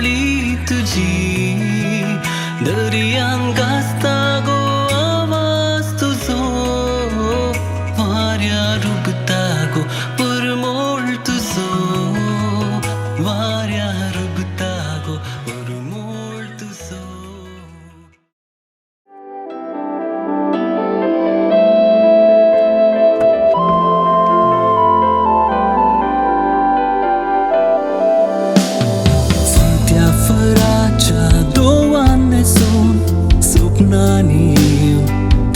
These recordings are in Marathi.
कळी तुझी दर्यान गाजता गो आवाज तुझो वाऱ्या रुगता गो परमोळ तुझो वाऱ्या रुगता गो परमोळ तुझो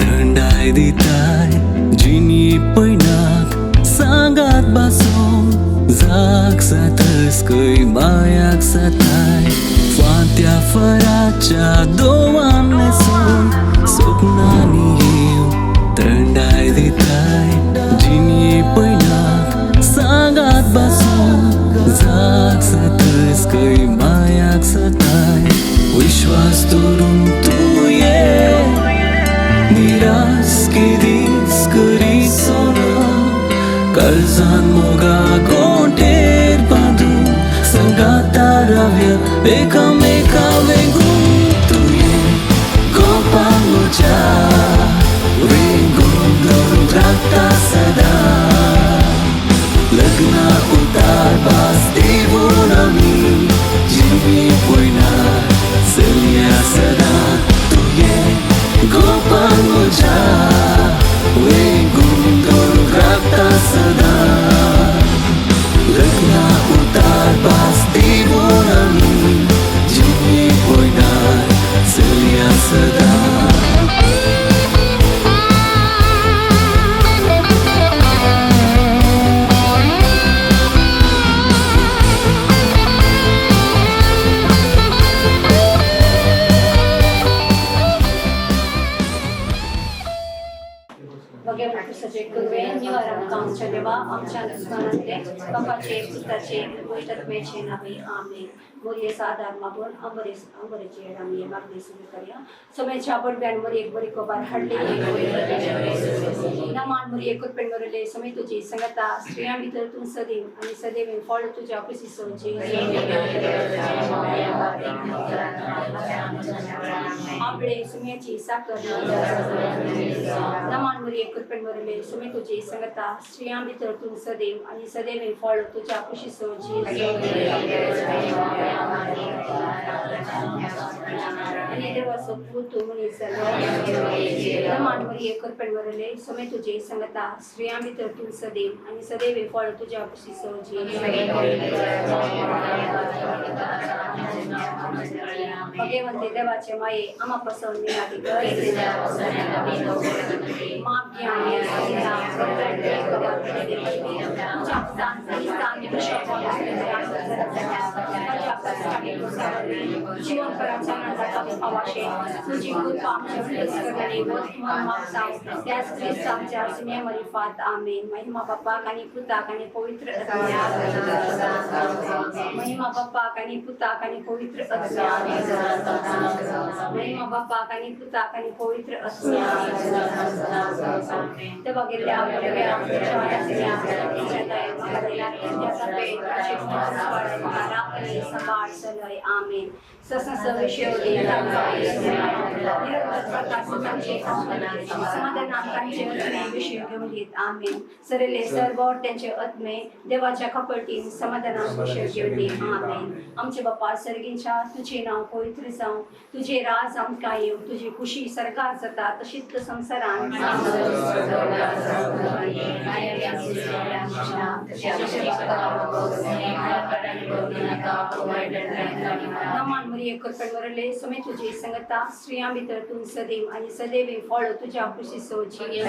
थंडाय दिताय जिनी पयनाक सांगात बासोन जाग जातस खंय मायाक जाताय फांत्या फराच्या दोवान न्हेसून स्वप्नांनी येवन थंडाय दिताय जिनी पयनाक सांगात बासोन जाग जातस खंय मायाक जाताय विश्वास दवरून तूं ये निराश किरीस करी सोना काळजान मोगा गोंटेर बांदून संगाता रावया एकामेका वेंगून तुये गोपा म्हज्या वेंगून धरून रावता सदा लग्ना उतार पास देवून आमी जिवी पयनार चलया सदा तुये गोपाल म्हज्या वेंगून धरून रावता सदा लग्ना उतार पास देवून आमी जिवी पयनार चलया सदा आमच्या देवा आमच्या नसमानातले बापाचे पुत्राचे पवित्रात्म्याचे नावे आमेन मोरिये साधार मागून अंबरेचे आम्ही मागणी सुरू करूया समयच्या बडब्यान मरी एक बरी कोबार हाडले नमान मरी एकूच पेण मरले समय तुझी संगता स्त्रिया भितर तू सदैव आणि सदैव फळ तुझ्या कृषी सोचे आपले सुम्याची साखर नमान मरी एकूच पेण मरले समय तुझी संगता स्त्रिया भितर तू सदैव आणि सदैव फळ तुझ्या कृषी सोचे आणि देवा सत्व तू म्हणे सर्व मानवरी एक पेणवरले समय तुझे संगता स्त्रिया भितर तू सदैव आणि सदैव फळ तुझ्या खुशी सोजी भगवंते देवाचे माये आम्हा पसवून जीवन करायचा आवाशे तुझी कृपा करणारे त्याच ख्रिस्ताच्या स्नेहमरिफात आमेन महिमा बाप्पा कानी पुता कानी पवित्र महिमा बाप्पा कानी पुता कानी पवित्र महिमा बाप्पा कानी पुता कानी पवित्र तेव्हा गेल्या संभाळ सलय आमेन ससस विषय समाधान विषय घेऊन घेत आमेन सरले सर्व त्यांचे आत्मे देवाच्या कपटीन समाधान विषय घेऊन घेत आमेन आमचे बाप्पा सर्गींच्या तुझे नाव पवित्र जाऊ तुझे राज आमकां येऊ तुझी खुशी सरकार जाता तशीच संसारान नमान मरी एक वरले समय तुझी संगता स्त्रिया भितर तू सदैव आणि सदैव फळ तुझ्या खुशी सोची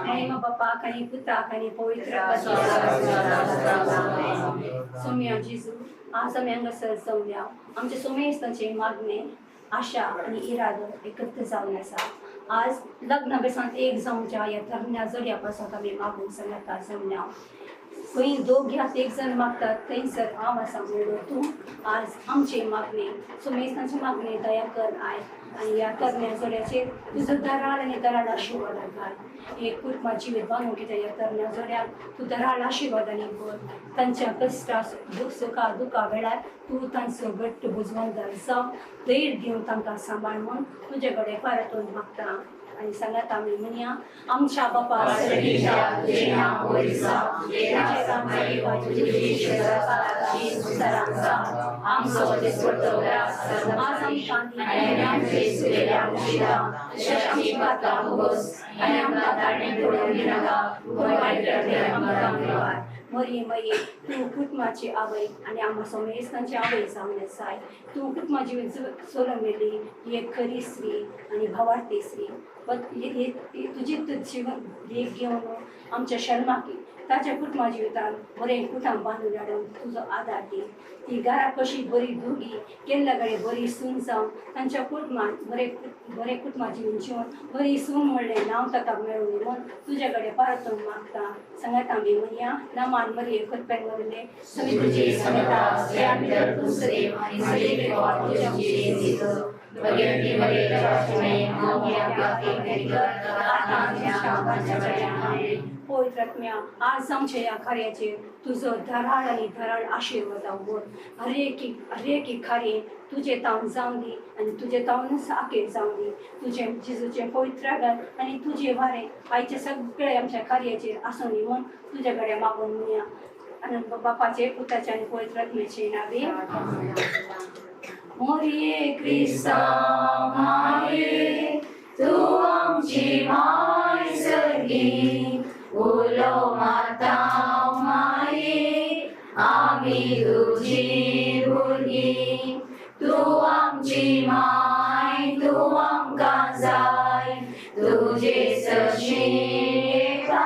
महिमा बाप्पा कानी पुता कानी पवित्र सोम्या जिजू आज आम्ही हांगासर जमल्या आमचे सोमेस्तांचे मागणे आशा आणि इरादो एकत्र जावन आसा आज लग्न बेसांत एक जावच्या या तरण्या जड्या पासून आमी मागूंक सांगता जमल्या खंय दोघ्यात एक जण मागतात थंयसर हांव आसा म्हणलो तूं आज आमचे मागणे सुमेस्तांची मागणे दया कर आय आणि या तरण्या जोड्याचेर तुजो दराळ आनी दराळ आशिर्वाद घाल एक कुटुंबा जिवीत बांदूंक कितें या तरण्या जोड्याक तूं दराळ आशिर्वादांनी भर तांच्या कश्टा सुखा दुखा वेळार तूं तांचो घट्ट बुजवंदार जावं धैर्य दिवन तांकां सांबाळ म्हूण तुजे कडेन परतून मागता आणि सांगात आम्ही म्हणया आमच्या बापा तुझे नाव बरें जावं तुझे राज्य येवं तुझी इच्छा जाता आमचो दिसपट्टो आज आमकां दी आनी आमचे सुरेल्या उशिरा शक्ती पाता भोगोस आनी आमकां ताणें पडोवंक नाका पूण वायटांतल्यान आमकां वार मरी मये तूं कुटुंबाची आवय आनी आमकां समेस्तांची आवय जावन आसाय तूं कुटुंबा जिवीत चलोवली ही एक खरी स्त्री आनी भावार्थी स्त्री तुजी जीवन देख घेवन आमच्या शर्माकी ताच्या कुटुंबा जिवितान बरें कुटुंब बांदून हाडून तुजो आदार दी ती घरा कशी बरी दोगी केल्ल्या कडेन बरी सून जावन तांच्या कुटुंबान बरें कुटुंबा जिवन जिवन बरी सून म्हणलें नांव ताका मेळूं म्हूण तुजे कडेन परतून मागता सांगात आमी म्हणया नामान मरी करप्यान मरले समी तुजी समेता स्त्रियां भितर तूं सदैव आनी सदैव गोड तुज्या कुशीन भगवती मरे जवाशिने आम्या पाके कर पवित्र आत्म्या आज आमच्या या कार्याचेर तुजो धराळ आनी धराळ आशिर्वाद उर हरेक कार्य तुजे तावन जावन दी आनी तुजे तावनूच आखेर जावन दी तुजे जेजूचे पवित्र घाल आनी तुजे वारें आयचे सगळे आमच्या कार्याचेर आसूं दी म्हूण तुजे कडेन मागून म्हणया आनी बापाचे पुताचे आनी पवित्र आत्म्याचे नावे मोरये क्रिस्ता माये तू आमची माय सर्गी उलो माता माये आमी तुजी भुरगी तू आमची माय तू आमकां जाय तुजे सशीकां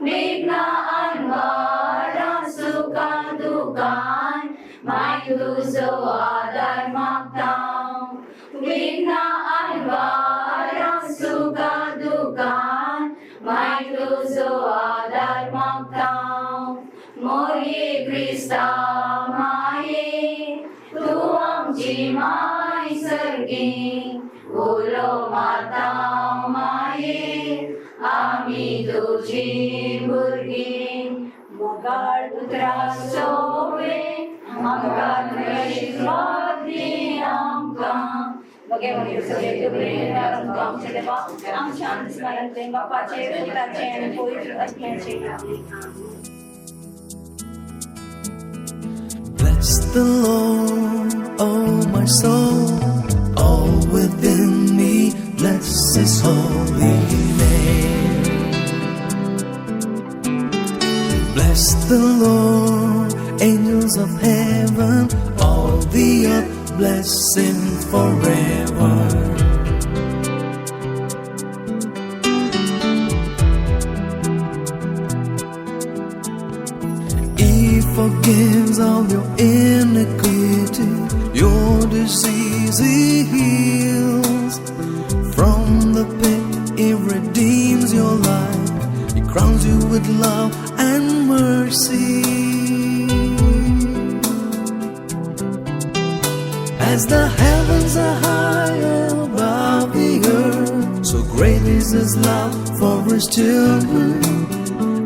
विघ्ना आनवारां सुखां दुखां माय तुजो आदार मागता विघ्ना आनवारां सुखां दुखां माय तुजो आदार मागता मोरये क्रिस्ता माये तू आमची माय सर्गी उलो माता माये आमी तुजी भुरगी मोगाळ पुत्राचो आमकां आशिर्वाद दी आमकां बगे बगे सगळे बरें आमकां आमचे देवा आमच्या अंतस्मरणांतले बापाचे पुत्राचे आनी पवित्र आत्म्याचे नावे Bless the Lord, oh my soul, all within me, bless His holy name. Bless the Lord, angels of heaven, all the earth, bless Him forever. Forgives all your iniquity, your disease He heals. From the pit He redeems your life, He crowns you with love and mercy. As the heavens are high above the earth, so great is His love for His children.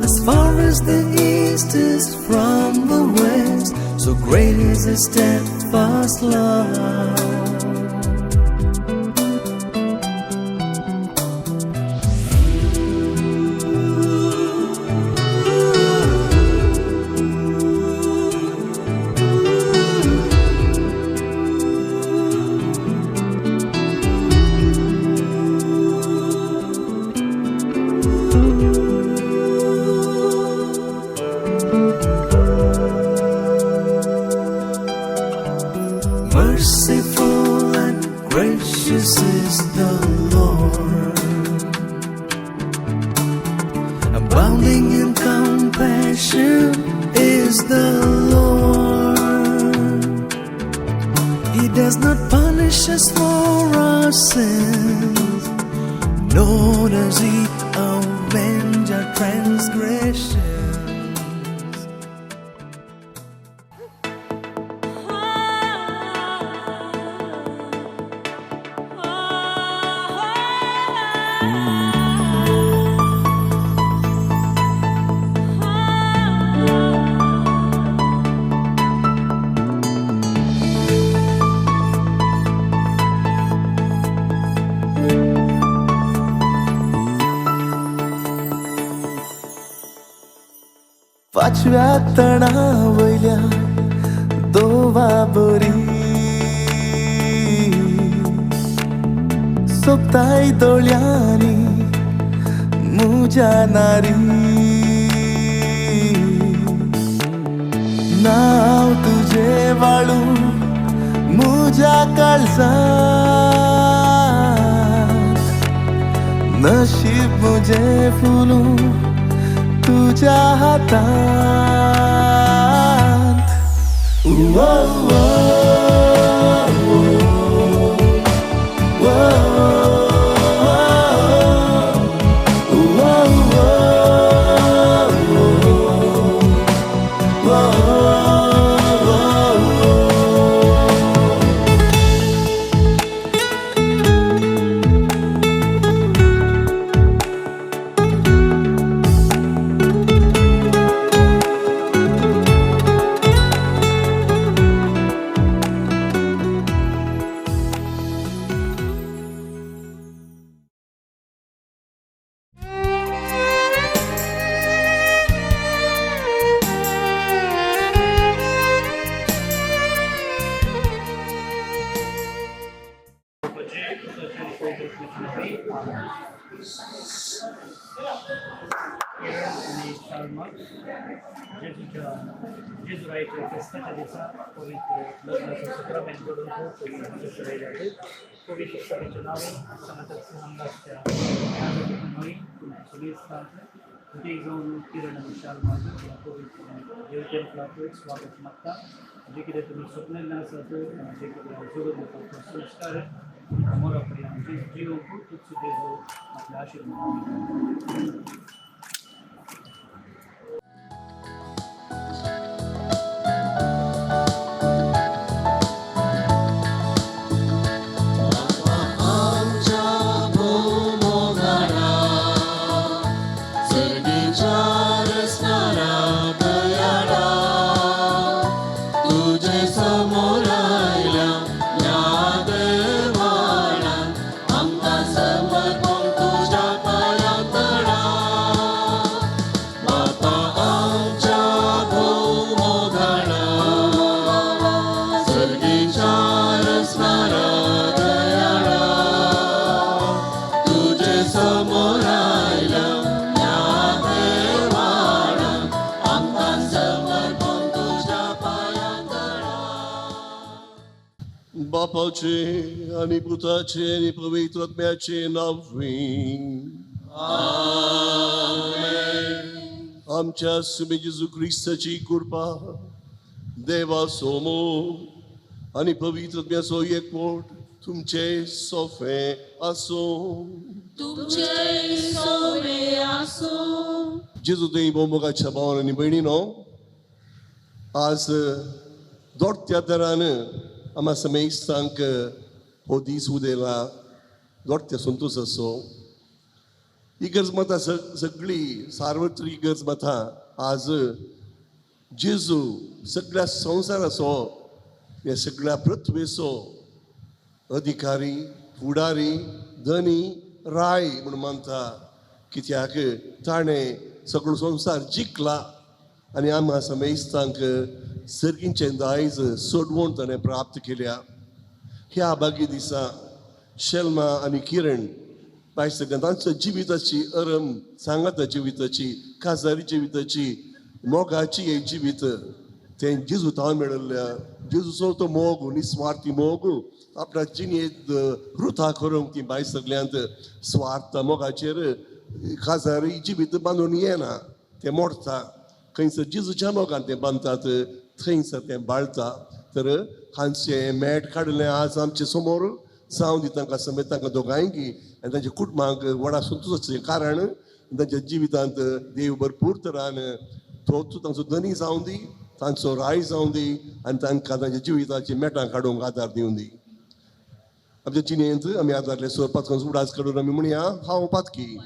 As far as the east is from the west, so great is His steadfast love. Merciful and gracious is the Lord, abounding in compassion is the Lord. He does not punish us for our sins, nor does He avenge our transgressions. पाचव्या तणावल्या दोवा बरी सोपताय दोळ्यांनी मुजा नारी नाव तुझे वाळू मुजा काळजात नशीब मुझे फुलू तुझ्या हातात जेजुराईच्या ख्रिस्ताच्या दिवसा पवित्र लग्नाचं सक्रमेंट घडून पवित्र राहिले पवित्र सभेचे नावे समाजात संघाच्या सगळी कुठे जाऊन किरण विशाल माझं या पवित्र देवतेला स्वागत मागता जे किती तुम्ही स्वप्न असं जे किती जोडून संस्कार मोरापर्यंत जीव खूप सुद्धा जो आपल्या आशीर्वाद बापाचे आणि पुत्राचे आणि पवित्र आत्म्याचे नावे आमच्या सुमे जेजू ख्रिस्ताची कृपा देवा समोर आणि पवित्र आत्म्याचो एकवट तुमचे सोफे असो जेजू देई मोगाच्या भावांनी आणि भयणीनो आज दोडत्या तरान आम्हा समेस्तांक हो दीस उदेला दोडत्या संतोष असो ही गरज मतां सगळी सार्वत्रिक गरज मतां आज जेजू सगळ्या संवसाराचो हे सगळ्या पृथ्वेचो अधिकारी फुडारी धनी राय म्हणून मानता कित्याक ताणें सगळो संवसार जिखला आनी आम्हा समेस्तांक सर्गींचें दायज सोडवून ताणें प्राप्त केल्या ह्या बागी दिसा शेल्मा आनी किरण बाय सगळ्या तांच्या जिविताची अरम सांगाता जिविताची काजारी जिविताची मोगाची हे जिवीत ते जेजू तां मेळिल्ल्या जेजूचो तो मोग निस्वार्थी मोग आपल्या जिणेंत रुथा करूंक ती बाय सगळ्यांत स्वार्थ मोगाचेर काजारी जिवीत बांदून येना ते मोडटा खंयसर जेजूच्या मोगान ते बांदतात थंयसर ते बाळटा तर हांचे मेट काडलें आज आमचे समोर जावं दी तांकां समेत तांकां दोगांयकी आनी तांच्या कुटुंबाक व्हडा संतोशाचें कारण तांच्या जिवितांत देव भरपूर तरान तोच तांचो धनी जावं दी तांचो राय जावं दी आनी तांकां तांच्या जिविताची मेटां काडूंक आदार दिवं दी आमच्या जिणेंत आमी आदारले सर पातकां उडास काडून आमी म्हणया हांव पातकी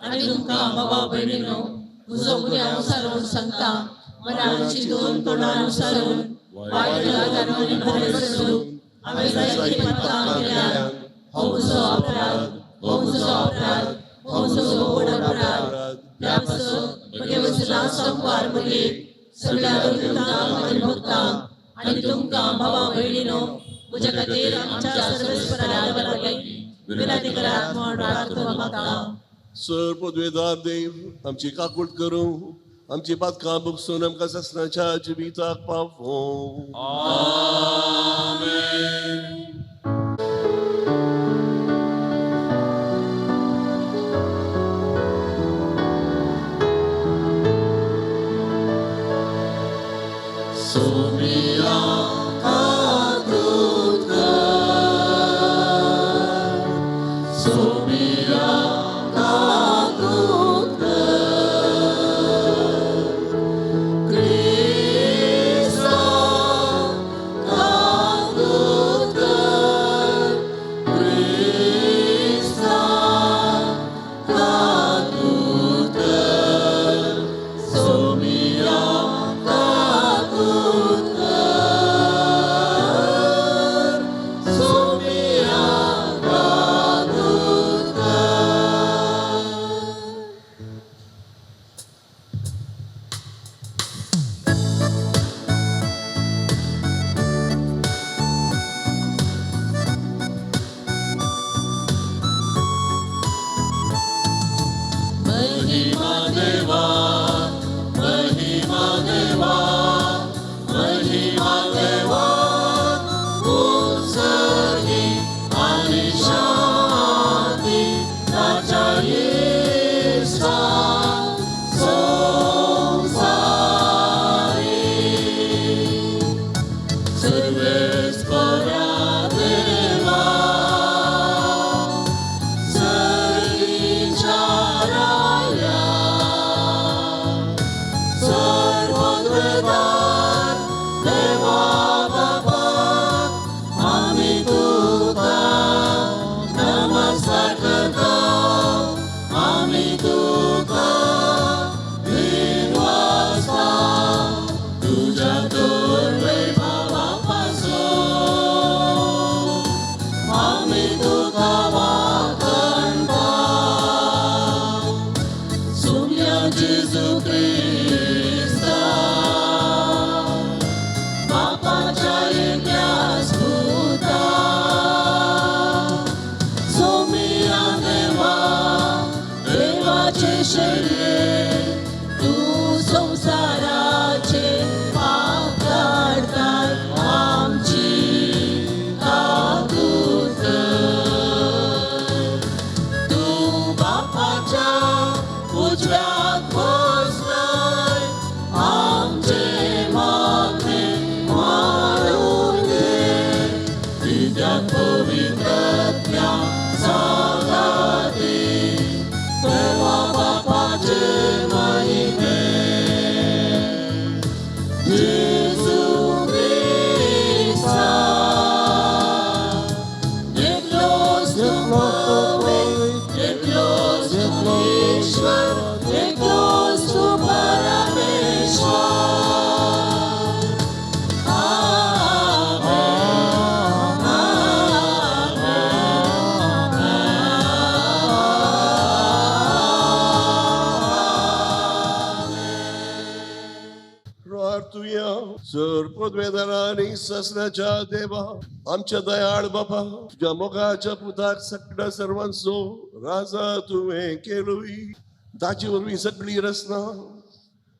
आनी तुमकां बाबा भयणीनो म्हजो उद्या अनुसरून सांगता मनाची दोन तोंडां अनुसरून वायट आदारांनी भरसून आमी जायती पातकां केल्यान हो म्हजो अपराध हो म्हजो अपराध हो म्हजो व्हड अपराध त्या पासून बगे वचना संवार मगे सगळ्या दुर्गतांक आनी भक्तांक आनी तुमकां भावा भयणीनो म्हज्या खातीर आमच्या सर्वेस्पराच्या बरोबरी विनंती करात म्हूण प्रार्थना मागता. सर पदवेदार देव आमची काकूट करूं आमची पातकां बुकसून आमकां ससनाच्या जिविताक पावो. सर पदवेदारांनी ससनाच्या देवा आमच्या दयाळ बापा तुझ्या मोगाच्या पुताक सगळ्या सर्वांचो राजा तुवें केलोय. ताचे वरवीं सगळी रचना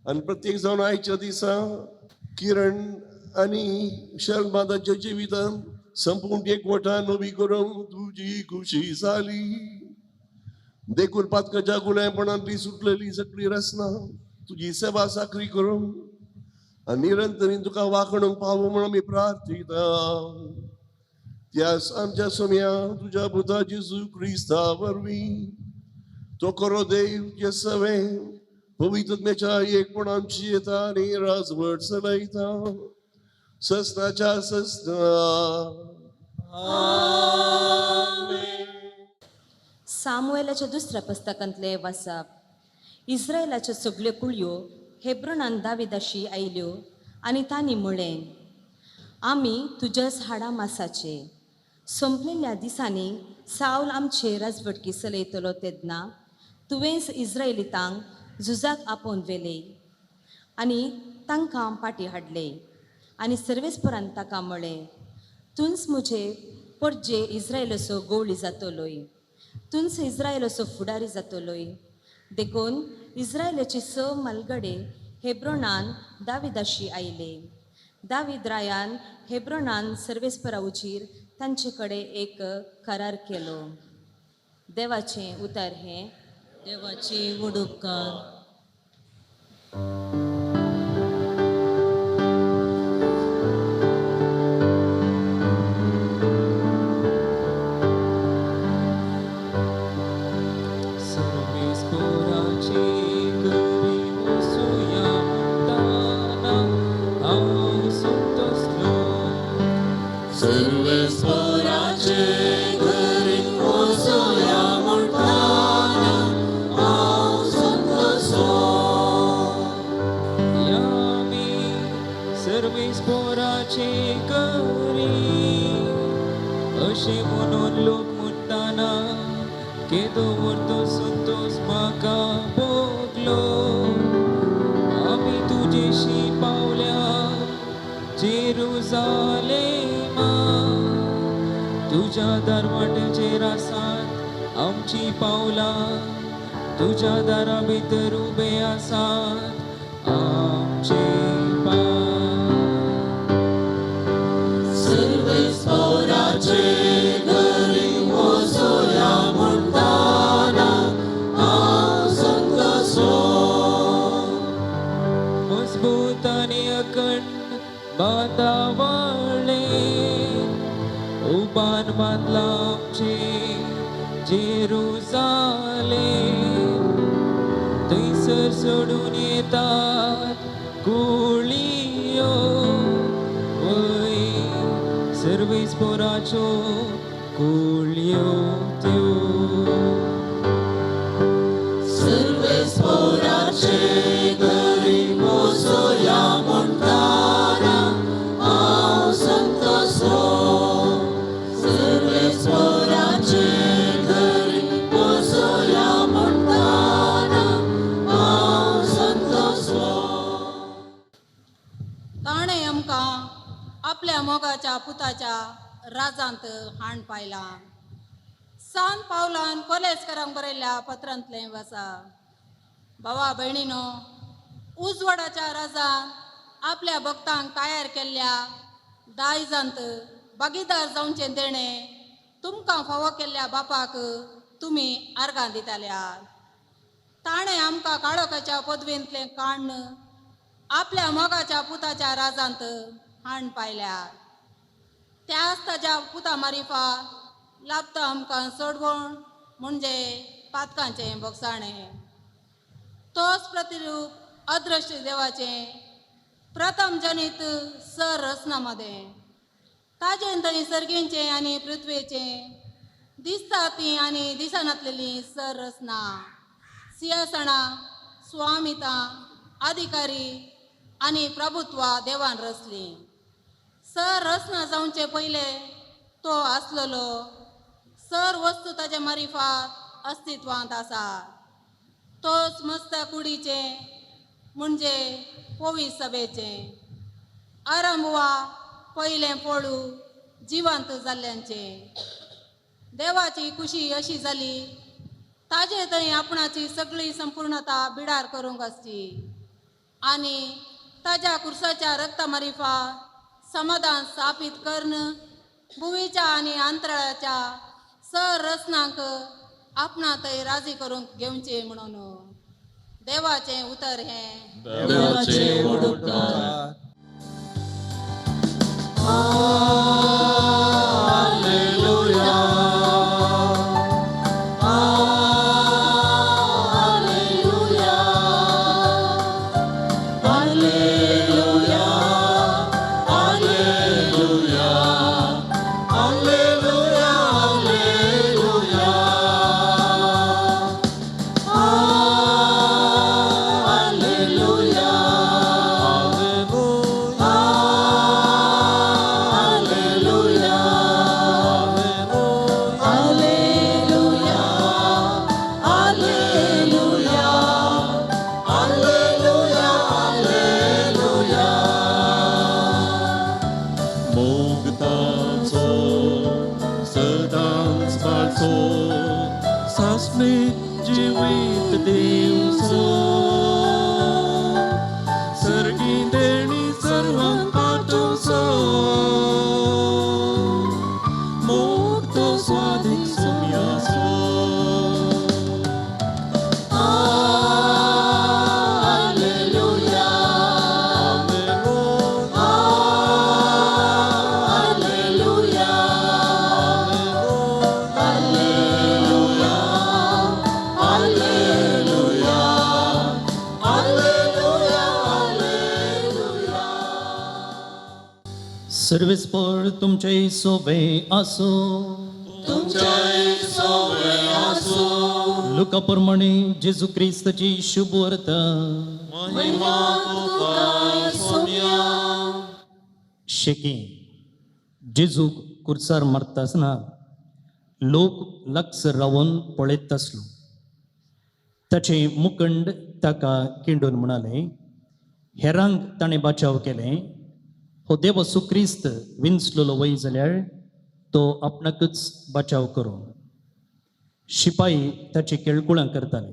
आनी प्रत्येक जावन आयच्या दिसा किरण आनी शर्मादाच्या जिवितान संपूर्ण एकवटान उबी करून तुजी खुशी जाली. देखून पातकाच्या गुलामपणांतली सुटलेली सगळी रचना तुजी सेवा साखरी करून आनी निरंतरीन तुका वाखणूंक पावो म्हणून आमी प्रार्थिता. त्या आमच्या सोम्या तुझ्या पुता जेजू क्रिस्ता वरवीं तो खरो देव जे सवे पवित्रतेच्या एकपणांची येता आनी राजवट चलयता ससनाच्या ससना. सामुएलाच्या दुसऱ्या पुस्तकांतले वाचप. इस्रायलाच्यो सगळ्यो कुळयो हेब्रोनान दाविदाशी आयल्यो आनी तांणी म्हळें, आमी तुज्याच हाडा मासाचे. संपलेल्या दिसांनी सावल आमचे राजवटकी चलयतलो तेन्ना तुवेंच इस्रायलितांक झुजाक आपोवन वेले आनी तांकां फाटी हाडले आनी सर्वेस्परान ताका म्हळें, तुंच म्हजे परजे इस्रायेलाचो गवळी जातलोय, तुंच इस्रायेलाचो फुडारी जातलोय. देखून इस्रायेलाचे 6 मालगडे हेब्रोनान दाविदाशी आयले. दावीद रायान हेब्रोनान सर्वेस्परा उचीर तांचे कडेन एक करार केलो. देवाचें उतर हें. देवाचे व्हड उपकार. अशें म्हणून लोक म्हणटाना केदो व्हरतो संतोष म्हाका भोगलो. आमी तुजेशी पावल्या जेरुजालेमा, तुज्या दारवाट्याचेर आसात आमची पावलां, तुज्या दारा भितर उबे आसात आमचे पांय. मजबूत आनी अखंड बांदावळे उबान बांदला आमचे जेरुजालेम. थंयसर सोडून येतात कुळियो वय सर्वेस्पराच्यो कुळियो त्यो. ताणें आमकां आपल्या मोगाच्या पुताच्या राजांत हाण पायला. सांत पावलान कोलेस्करांक बरयल्ल्या पत्रांतलें वाचा. भावा भयणीनो, उजवाडाच्या राजान आपल्या भक्तांक तयार केल्ल्या दायजांत भागीदार जावचें देणें तुमकां फावो केल्ल्या बापाक तुमी आर्गां दिताल्यात. ताणें आमकां काळोखाच्या पदवेंतलें काण्ण आपल्या मोगाच्या पुताच्या राजांत हाण पायल्यात. त्याच ताच्या पुता मारिफा लाभता आमकां सोडवण म्हणजे पातकांचें बोगसाणें. तोच प्रतिरूप अदृश्य देवाचें प्रथम जनीत सर रचनामध्ये ताजें थंय सर्गेचें आनी पृथ्वेचें दिसता ती आनी दिसनातलेली सर रचना, सिंहासनां, स्वामिता, अधिकारी आनी प्रभुत्वा देवान रचली. सर रचना जावचे पयले तो आसलेलो. सर वस्तू ताच्या मारिफात अस्तित्वांत आसा. तोच मस्त कुडीचें म्हणजे पोवी सभेचें आरंभ वा पयलें पोळू जिवंत जाल्ल्यांचें. देवाची खुशी अशी जाली ताजे थंय आपणाची सगळी संपूर्णता बिडार करूंक आसची आनी ताज्या कुर्साच्या रक्ता मारिफा समाधान स्थापीत कर्ण भुवीच्या आनी अंतराळाच्या सर रचनांक आपणा थंय राजी करूंक घेवचें म्हणून. देवाचें उतर हें. देवाचे व्हड उपकार. एक देवचो सर्गी देणी सर्वांक पाठवचो मुक्त स्वाधीन सुम्याचो सर्वेस्पर तुमचे सोबे आसो लोकाप्रमाणे जेजू क्रिस्ताची शुभ वार्ता शेकी जेजू कुर्सार मारतासना लोक लक्ष रावून पळयत आसलो ताचे मुखंड ताका किंडून म्हणाले हेरांक ताणें बचाव केले हो देव असू क्रिस्त विंचलेलो वय जाल्यार तो आपणाकच बचाव करो शिपाई ताची केळकुळां करताले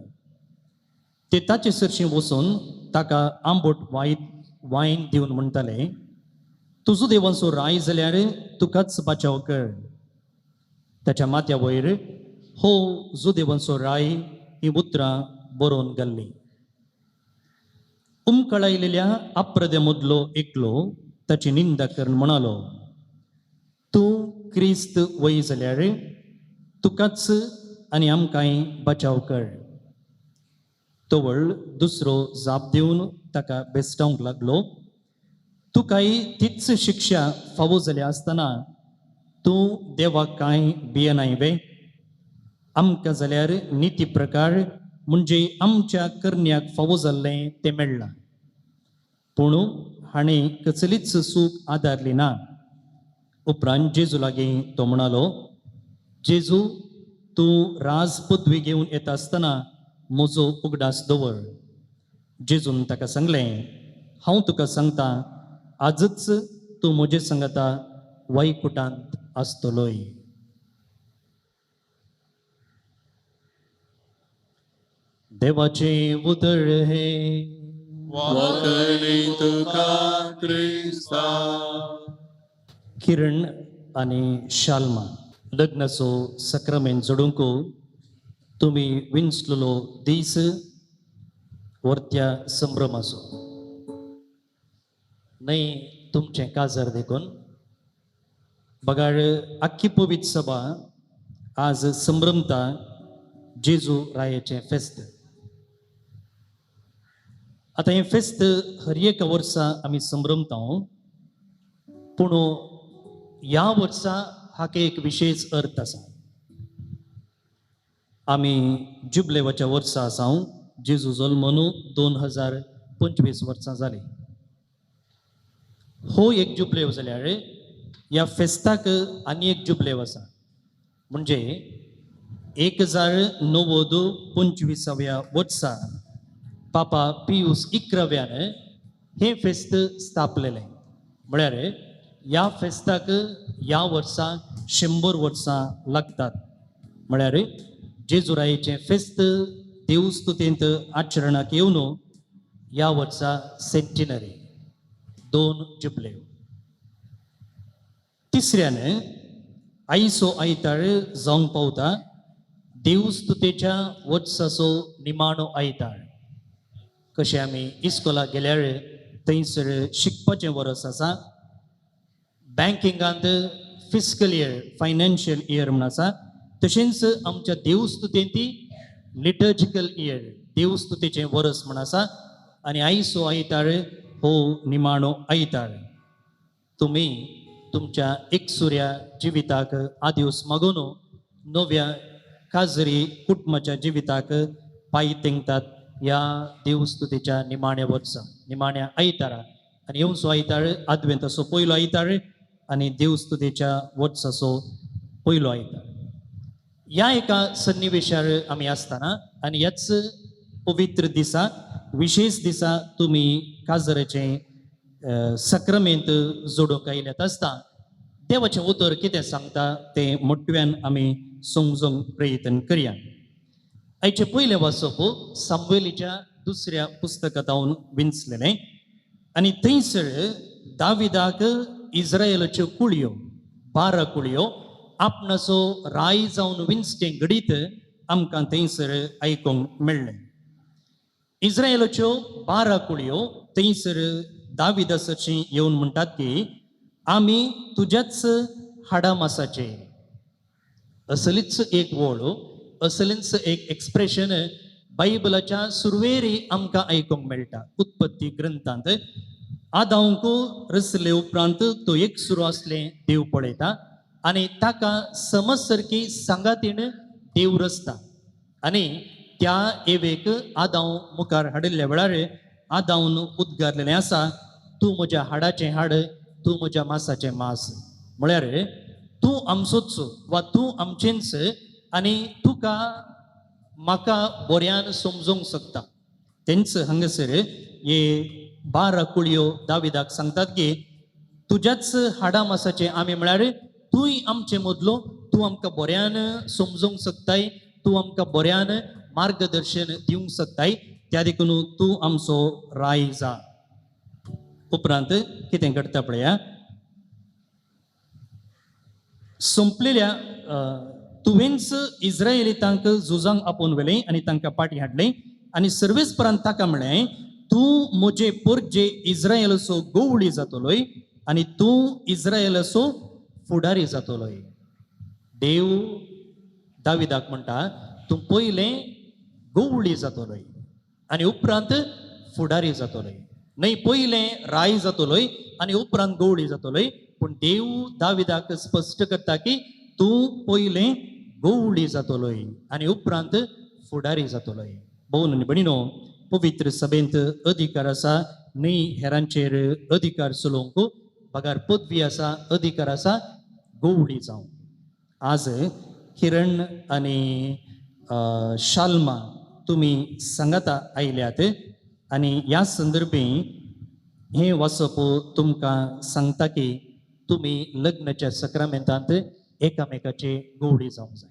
ते ताचे सरशी वचून ताका आंबट वायन दिवन म्हणटाले तुजो देवाचो राय जाल्यार तुकाच बचाव कर ताच्या माथ्या वयर हो जो देवाचो राय ही उतरां बरोवन घाल्ली कळायलेल्या अप्रदे मदलो एकलो ताची निंदा करून म्हणालो तूं क्रिस्त वय जाल्यार तुकाच आनी आमकांय बचाव कर तोवळ दुसरो जाप दिवन ताका बेस्टावंक लागलो तुकाय तीच शिक्षा फावो जाल्या आसतना तूं देवाक कांय भियेनाय वे आमकां जाल्यार निती प्रकार म्हणजे आमच्या करण्याक फावो जाल्लें तें मेळ्ळां पूण हाणें कसलीच सूख आदारली ना उपरांत जेजू लागीं तो म्हणालो जेजू तूं राज पदवी घेवन येता आसतना म्हजो उगडास दवर जेजून ताका सांगलें हांव तुका सांगता आजच तूं म्हजे सांगता वैकुंठांत आसतलोय देवाचे उतर हे किरण आणि शाल्मा लग्नाचो सक्रामेंट जोडूंक तुम्ही विंचलेलो दीस वर्त्या संभ्रमाचो नाही तुमचे काजार देखून बगाड आख्खी पवित्र सभा आज संभ्रमता जेजू रायाचे फेस्त आता हे फेस्त हर एक वर्सा आमी संभ्रमता पूण ह्या वर्सा हाका एक विशेष अर्थ आसा आमी जुबलेवाच्या वर्सा आसा जेजू जल्मून 2025 वर्सां जाली हो एक जुबलेव जाल्यार ह्या फेस्ताक आनी एक जुबलेव आसा म्हणजे 1925व्या वर्सा पापा पियूस 11व्यान हे फेस्त स्थापलेले म्हळ्यार ह्या फेस्ताक ह्या वर्सा 100 वर्सां लागतात म्हळ्यार जेजुरायेचें फेस्त देवस्तुतेंत आचरणाक येवन ह्या वर्सा सेंटिनरी 2 जुबलेव तिसऱ्यान आयचो आयतार जावंक पावता देवस्तुतेच्या वर्साचो निमाणो आयतार कशें आमी इस्कोलाक गेल्यार थंयसर शिकपाचें वर्स आसा बँकिंगांत फिस्कल इयर फायनान्शियल इयर म्हण आसा तशेंच आमच्या देवस्तुतेंत लिटर्जिकल इयर देवस्तुतेचें वर्स म्हण आसा आनी आयचो आयतार हो निमाणो आयतार तुमी तुमच्या एकसुऱ्या जिविताक आदिवस मागून नव्या काजरी कुटुंबाच्या जिविताक पांय तेंगतात ह्या देवस्तुतेच्या निमाण्या वर्सा निमाण्या आयतारा आनी येवचो आयतार आदवेंताचो पयलो आयतार आनी देवस्तुतेच्या वर्साचो पयलो आयतार ह्या एका सन्निवेशार आमी आसतना आनी ह्याच पवित्र दिसा विशेष दिसा तुमी काजराचें सक्रामेंत जोडूंक आयल्यात आसता देवाचें उतर कितें सांगता तें मोठव्यान आमी समजूंक प्रयत्न करया आयचे पयले वाचप सामुएलीच्या दुसऱ्या पुस्तकात हांव विंचलेलें आनी थंयसर दाविदाक इस्रायेलाच्यो कुळयो 12 कुळयो आपणाचो राय जावन विंचतें घडीत आमकां थंयसर आयकूंक मेळ्ळें. इस्रायेलाच्यो 12 कुळयो थंयसर दाविदासाची येवन म्हणटात की आमी तुज्याच हाडामासाचे. असलीच एक वळ, असलीच एक एक्सप्रेशन बायबलाच्या सुरवेरी आमकां आयकूंक मेळटा. उत्पत्ती ग्रंथांत आदामाक रचले उपरांत तो एक सुरू असलें देव पळयता आनी ताका समज सारकी सांगातीन देव रचता आनी त्या एवेक आदाम मुखार हाडिल्ल्या वेळार आदामान उद्गारलेलें आसा, तूं म्हज्या हाडाचें हाड, तूं म्हज्या मांसाचें मांस. म्हळ्यार तूं आमचोच वा तूं आमचेंच आनी तुका म्हाका बऱ्यान समजूंक शकता. तेंच हांगासर हे 12 कुळयो दाविदाक सांगतात की तुज्याच हाडा मासाचे आमी, म्हळ्यार तूंय आमचे मदलो, तूं आमकां बऱ्यान समजूंक शकताय, तूं आमकां बऱ्यान मार्गदर्शन दिवंक शकताय, त्या देखून तूं आमचो राय जा. उपरांत कितें घडटा पळया. संपलेल्या तुवेंच इस्रायेलीतांक झुजांक आपोवन व्हेलें आनी तांकां पाटी हाडलें आनी सर्वेस्परांत ताका म्हळें, तूं म्हजे परजे इस्रायेलाचो गवळी जातलोय आनी तूं इस्रायेलाचो फुडारी जातलोय. देव दाविदाक म्हणटा, तूं पयलें गवळी जातलोय आनी उपरांत फुडारी जातलोय. न्हय, पयलें राय जातलोय आनी उपरांत गवळी जातलोय. पूण देव दाविदाक स्पश्ट करता की तूं पयलें गवळी जातलोय आनी उपरांत फुडारी जातलोय. भोवन आनी भयणीनो, पवित्र सभेंत अधिकार आसा, न्हय हेरांचेर अधिकार चलोवंक, पगार पदवी आसा, अधिकार आसा गवळी जावं. आज किरण आनी शाल्मा तुमी सांगाता आयल्यात आनी ह्या संदर्भी हें वचप तुमकां सांगता की तुमी लग्नाच्या सक्रामेंतांत एकामेकाचे गवळी जावंक जाय.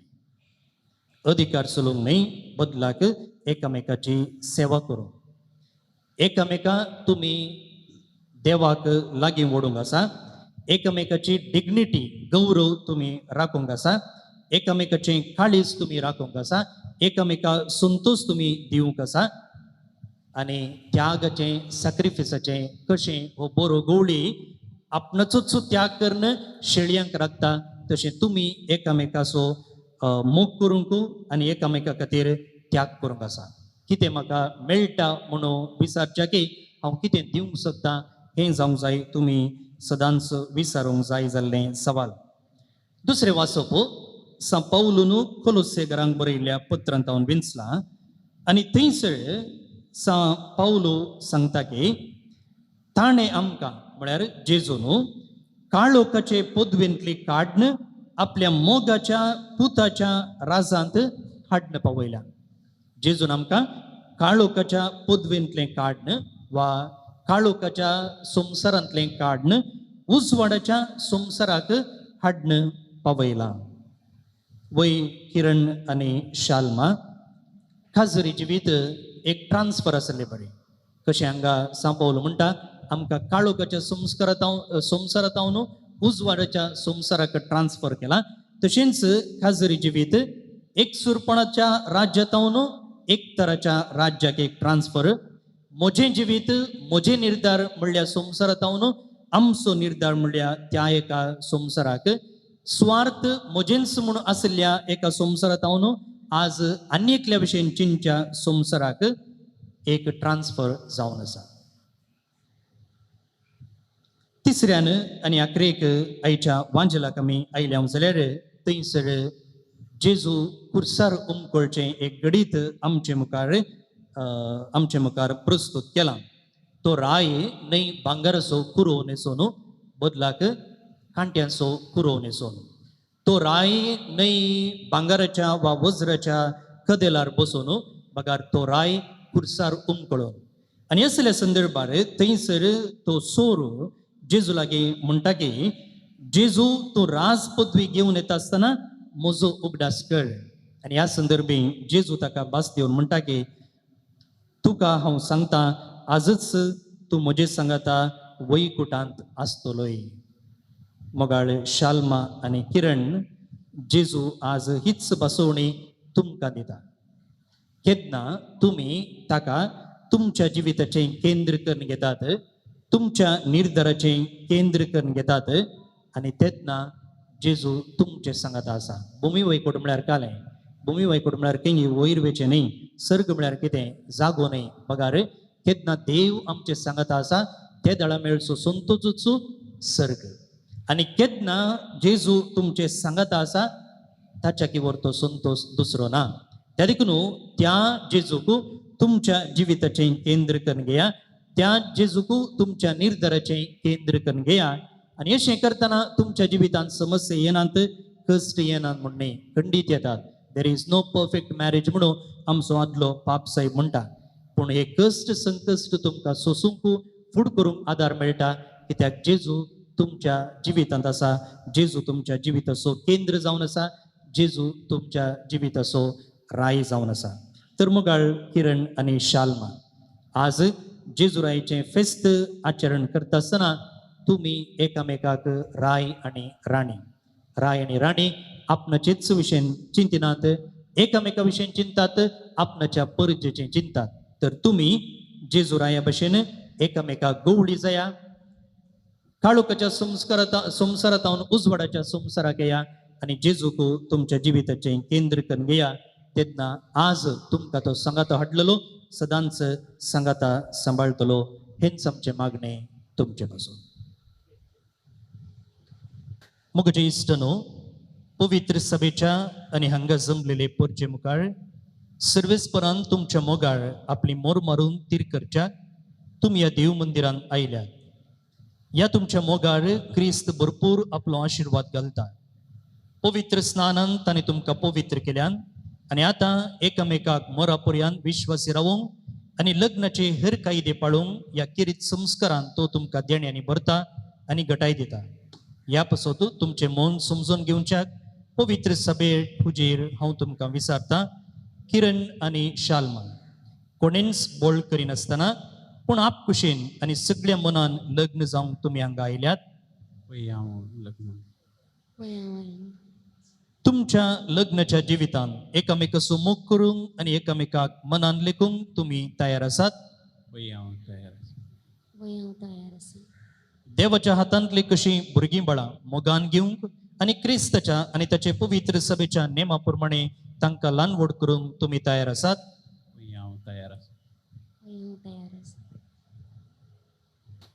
अधिकार चलोवंक न्हय, बदलाक एकामेकाची सेवा करूंक. एकामेका तुमी देवाक लागीं व्हडूंक आसा. एकामेकाची डिग्निटी, गौरव तुमी राखूंक आसा. एकामेकाचें काळीज तुमी राखूंक आसा. एकामेका संतोष तुमी दिवंक आसा. आनी त्यागाचें, सॅक्रिफिसाचें कशें हो बरो गवळी आपणाचोच त्याग करून शेळयांक राखता, तशें तुमी एकामेकाचो मोग करूंक आनी एकामेका खातीर त्याग करूंक आसा. कितें म्हाका मेळटा म्हणून विचारच्या की हांव कितें दिवंक शकता, हें जावंक जाय तुमी सदांच विचारूंक जाय जाल्लें सवाल. दुसरें वाचप सा पावलून कोलोसेकारांक बरयल्ल्या पत्रांत हांव विंचलां आनी थंयसर सा पावलो सांगता की ताणें आमकां, म्हळ्यार जेजून, काळोखाचे पदवेंतली काडन आपल्या मोगाच्या पुताच्या राजांत हाडन पावयल्या. जेजून आमकां काळोखाच्या पदवेंतलें काडन वा काळोखाच्या संवसारांतलें काडन उजवाडाच्या संवसाराक हाडन पावयला. वय किरण आनी शाल्मा, खाजरी जिवीत एक ट्रान्सफर आसलें बरें. कशें हांगा सांपावलो म्हणटा, आमकां काळोखाच्या संवसारांत उजवाडाच्या संवसाराक ट्रान्सफर केला. तशेंच खाजरी जिवीत एक सुरपणाच्या राज्यांत एक तराच्या राज्याक एक ट्रान्सफर. म्हजें जिवीत, म्हजे निर्धार म्हणल्यार संवसारांत आमचो निर्धार म्हणल्यार त्या एका संवसाराक, स्वार्थ म्हजेंच म्हूण आसल्या एका संवसारांत आज आनी एकल्या भशेन चिंच्या संवसाराक एक ट्रान्सफर जावन आसा. तिसऱ्यान आनी आखरेक आयच्या वांजलाक आमी आयल्या जाल्यार थंयसर जेजू कुर्सार उमकळचें एक गडीत आमचे मुखार प्रस्तूत केलां. तो राय न्हय भांगाराचो कुरो न्हेसोन, बदलाक कांट्यांचो कुरो न्हेसोन. तो राय न्हय भांगाराच्या वा वज्राच्या कदेलार बसून, बगार तो राय कुर्सार उमकळोन. आनी असल्या संदर्भार थंयसर तो सोर जेजू लागीं म्हणटा की जेजू, तूं राज पदवी घेवन येता आसतना म्हजो उगडास कर आनी ह्या संदर्भी जेजू ताका भास दिवन म्हणटा की तुका हांव सांगता आजच तूं म्हजे सांगाता वैकुटांत आसतलोय. मोगाळ शाल्मा आनी किरण जेजू आज हीच बसवणी तुमकां दिता. केन्ना तुमी ताका तुमच्या जिविताचें केंद्र करून घेतात, तुमच्या निर्धाराचें केंद्र करून घेतात आनी तेन्ना जेजू तुमचे सांगाता आसा. भुमी वैकुट म्हळ्यार कालें, भुमी वैकुट म्हळ्यार केंगी वयर वेचें न्ही, सर्ग म्हळ्यार कितें जागो न्ही. बगार केन्ना देव आमचे सांगाता आसा ते दळा मेळचो संतोचो सर्ग. आनी केन्ना जेजू तुमचे सांगाता आसा ताच्या किवर तो संतोष दुसरो ना. त्या देखून त्या जेजूक तुमच्या जिविताचें केंद्र करून घेया, त्या जेजूक तुमच्या निर्धाराचें केंद्र करून घेया. आनी अशें करतना तुमच्या जिवितांत समस्या येनात, कश्ट येनात म्हण न्ही, खंडीत येतात. There is no perfect marriage म्हणून आमचो आदलो पाप साहेब म्हणटा. पूण हे कश्ट संकश्ट तुमकां सोसूंक फूड करूंक आदार मेळटा, कित्याक जेजू तुमच्या जिवितांत आसा, जेजू तुमच्या जिविताचो केंद्र जावन आसा, जेजू तुमच्या जिविताचो राय जावन आसा. तर मोगाळ किरण आनी शाल्मा, आज जेजुरायेचें फेस्त आचरण करता आसतना तुमी एकामेकाक राय आनी राणी आपणाचेच विशयेन चिंतिनात, एकामेका विशयेन चिंतात, आपणाच्या परजेचें चिंतात. तर तुमी जेजुराया भशेन एकामेकाक गवळी जाया, काळोखाच्या संवसारांत उजवाडाच्या संवसाराक येया आनी जेजूक तुमच्या जिविताचें केंद्र करून घेया. तेन्ना आज तुमकां तो सांगातो हाडलेलो सदांच सांगाता सांबाळतलो. हेंच आमचें मागणें तुमचे पासून. मुगजे इश्ट न्हू, पवित्र सभेच्या आनी हांगा जमलेले परचे मुखार सर्वेस्परान तुमच्या मोगाळ आपली मोर मारून तीर करच्याक तुमी ह्या देव मंदिरांत आयल्यात. ह्या तुमच्या मोगाळ क्रिस्त भरपूर आपलो आशिर्वाद घालता. पवित्र स्नानान ताणें तुमकां पवित्र केल्यान आनी आतां एकामेकाक मोरापर्यंत विश्वासी रावूंक आनी लग्नाचे हेर कायदे पाळूंक ह्या किरीत संस्कारान तो तुमकां देण्यांनी भरता आनी घटाय दिता. ह्या पासत तुमचें मन समजून घेवच्याक पवित्र सभे हुजीर हांव तुमकां विचारतां, किरण आनी शाल्मा, कोणेंच बोळ करिनासतना पूण आपकुशेन आनी सगळ्या मनान लग्न जावंक तुमी हांगा आयल्यात. तुमच्या लग्नाच्या जिवितांत एकामेकाचो मोग करूंक आनी एकामेकाक मनान लेखूंक तुमी तयार आसात? देवाच्या हातांतली कशी भुरगीं बाळां मोगान घेवंक आनी क्रिस्ताच्या आनी ताचे पवित्र सभेच्या नेमा प्रमाणे तांकां ल्हान व्हड करूंक तुमी तयार आसात?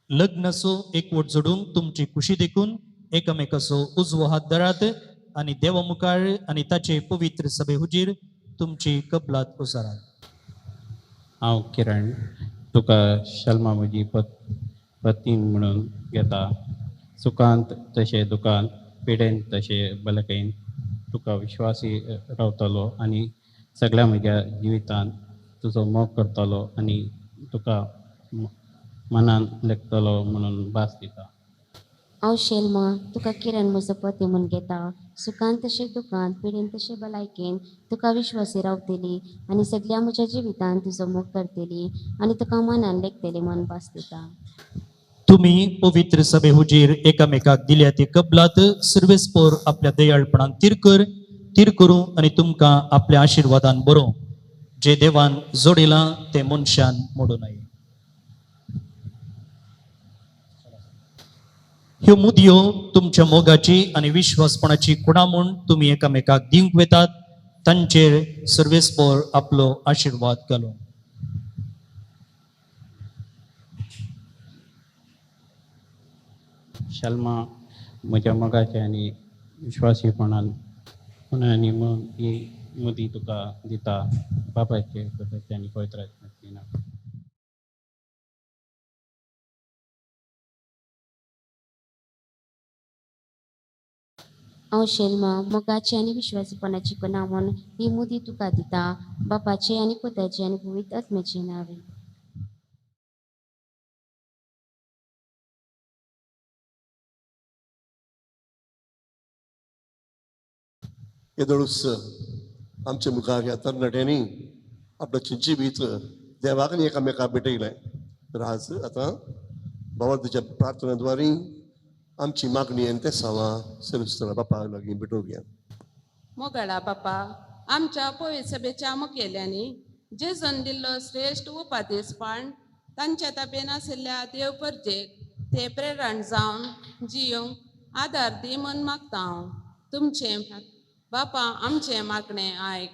लग्नाचो एकवट जोडूंक तुमची खुशी देखून एकामेकाचो उजवो हात धरात आनी देवा मुखार आनी ताचे पवित्र सभे हुजीर तुमची कबलात उसारात. हांव किरण तुका शल्मा म्हजी पत्नी म्हणून घेता. सुखांत तशें दुखांत, पिडेंत तशें बलकेन तुका विश्वासी रावतलो आनी सगळ्या म्हज्या जिवितांत तुजो मोग करतलो आनी तुका मनान लेखतलो म्हणून भास दिता. हांव शेल्मा तुका किरण म्हजो पती म्हूण घेता. सुखांत तशें दुखांत, पिडेन तशें भलायकेन तुका विश्वासी रावतली आनी सगळ्या म्हज्या जिवितांत तुजो मोग करतली आनी तुका मनान लेखतली म्हूण भास दिता. तुमी पवित्र सभे हुजीर एकामेकाक दिल्या ती कबलात सर्वेस्पर आपल्या दयाळपणान तीर करूं आनी तुमकां आपल्या आशिर्वादान बरोवं. जे देवान जोडिलां ते मनशान मोडूं नये. ह्यो मुदयो तुमच्या मोगाची आनी विश्वासपणाची खुणा म्हूण तुमी एकामेकाक दिवंक वेतात. तांचेर सर्वेस्पर आपलो आशिर्वाद घालूं. शल्मा म्हज्या मोगाचे आनी विश्वासीपणान म्हणून ही मुदी तुका दिता. बापायचे पुताचे आनी पवित्रात्म्याचे नांव. हांव शेल्मा मोगाची आनी विश्वासीपणाची कणा म्हूण ही मुदी तुका दिता. बापाचे आनी पुताचे आनी पवित्र आत्म्याचे नांवे. Edolus आमच्या मुखार ह्या तरणाट्यांनी आपलं जिवीत देवाक आनी एकामेकाक भेटयलें. तर आज आतां बाबा तुज्या प्रार्थनाद्वारे आमची मागणी आनी ते सावां सर्वस्तर बापाक लागीं भेटोवया. मोगळा बापा आमच्या पवित्र सभेच्या मुखेल्यांनी जेजून दिल्लो श्रेष्ठ उपादेशपण तांच्या ताब्यान आशिल्ल्या देवपर्जेक ते प्रेरण जावन जियोंक आदार दी म्हूण मागता हांव. तुमचे बापा आमचे मागणें आयक.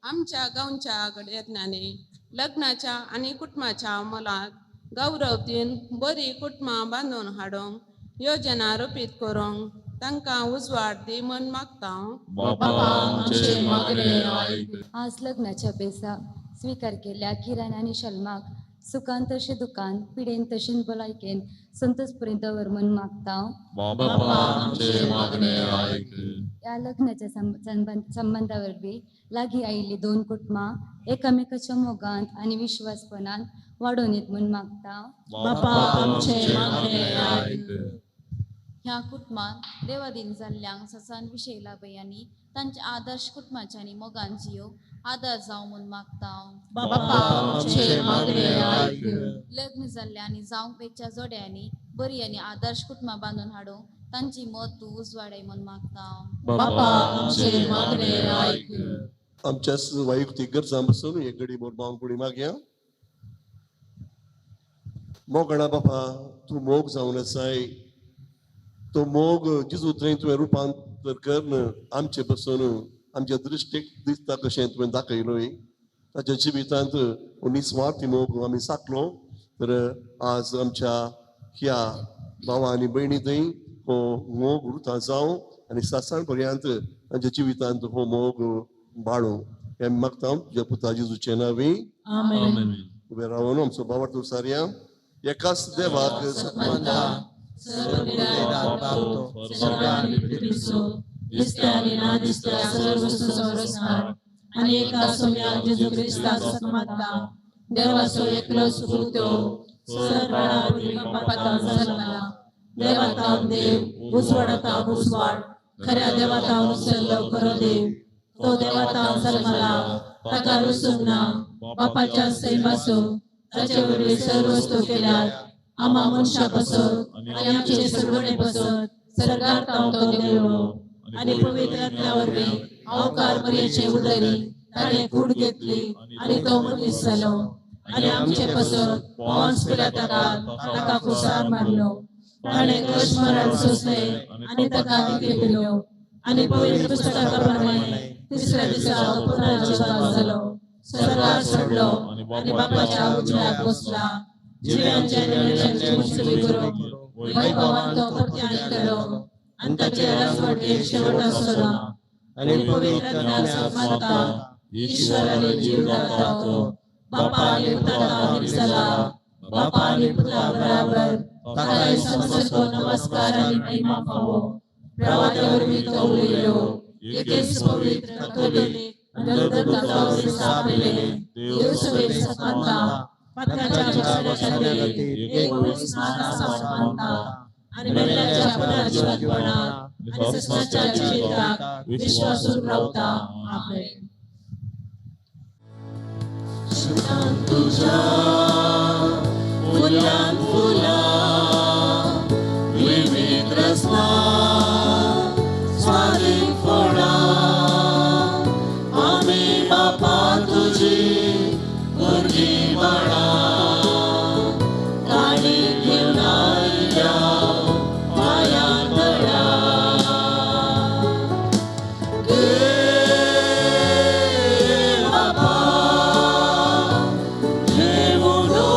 आमच्या गांवच्या घडयेतल्यानी लग्नाच्या आनी कुटुंबाच्या मोलाक गौरव दिवन बरी कुटुंबां बांदून हाडूंक योजना रुपीत करूंक तांकां उजवाड दी म्हूण मागता हांव. आज लग्नाच्या बेसा स्वीकार केल्या किरण आणि शल्माक सुखान तशें दुखान पिडेन तशें भलायकेन संतोष पर्यंत दवर म्हूण मागता हांव. या लग्नाच्या संबंधा वरवीं लागीं आयिल्ली दोन कुटुंबां एकामेकाच्या मोगांत आनी विश्वासपणान वाडोवन येत म्हूण मागता हांव. ह्या कुटुंबात देवाधीन जाल्ल्यांक ससान विशय लाभयांनी तांच्या आदर्श कुटुंबाच्या आनी मोगान जियो आदार जावं म्हूण मागता हांव. लग्न जाल्ल्या आनी जावंक वेच्या जोड्यांनी बरी आनी आदर्श कुटुंबां बांदून हाडूंक तांची मत तूं उजवाडाय म्हूण मागता हांव. आमच्या वैयक्तीक गरजां पासून एक घडी मोर बावंकुडी मागया. मोगणा बापा तूं मोग जावन आसाय. तो मोग जिजू थंय तुवें रुपांतर करून आमचे पासून आमच्या दृश्टीक दिसता कशें तुवें दाखयलोय. ताच्या जिवितांत निस्वार्थी मोग आमी साकलो. तर आज आमच्या ह्या भावां आनी भयणी थंय हो मोग उरता जावं आनी सासण पर्यंत तांच्या जिवितांत हो मोग बाळूं हें मागता तुज्या पुता जेजूचे नांवी. उबे रावन आमचो बाबा सारया. एकाच देवाक देवाचो एकलो सुपुतो देवाता देव उजवाडाता उजवाड खऱ्या देवाता उसरलो खरो देव. तो देवाता जल्मला ताका रुसूंक ना बापाच्या सैमासो ताचे वरवीं सर्व वस्तू केल्यात. आम्हा मनशा पासत आनी आमचे सगळे पासत सरकार तावतो देवळो आनी पवित्र आत्म्या वरवीं अवकार मरयेचे उदरी ताणें कूड घेतली आनी तो मनीस जालो. आनी आमचे पासत पोंस ताका कुसार मारलो. ताणें कश मरण सोंसले आनी ताका निके दिलो आनी पवित्र पुस्तका प्रमाणे तिसऱ्या दिसा पुनरुज्जीवन जालो. सरकार सोडलो आनी बापाच्या उजव्याक बसला. जिव्यांचे आनी मरणांचे मुसली करूंक वैभवान तो परत्यान येतलो आनी ताचे राजवटीक शेवट आसलो. आनी पवित्र आत्म्याक मानता ईश्वर आनी जीवदाता तो बापा आनी पुताक एक जाला. बापा आनी पुता बराबर ताका समस्त नमस्कार आनी महिमा फावो. प्रवाते वरवीं तो उलयलो. एकेच पवित्र कॅथोलीक आनी सापले देव सभेक मानता. पात्राच्या खातीर एक स्नान मानता आनी मेल्ल्याच्या पुनरुज्जीवनात आनी ससनाच्या जिविताक विश्वासून रावता. आमेन. तुझ्या फुलां फुलां विविध रसना स्वादीक फळां आमी बापा तुजी भुरगीं बाळां ताणी घेवन आयल्या पांयां तळ्या. बापा देवुडो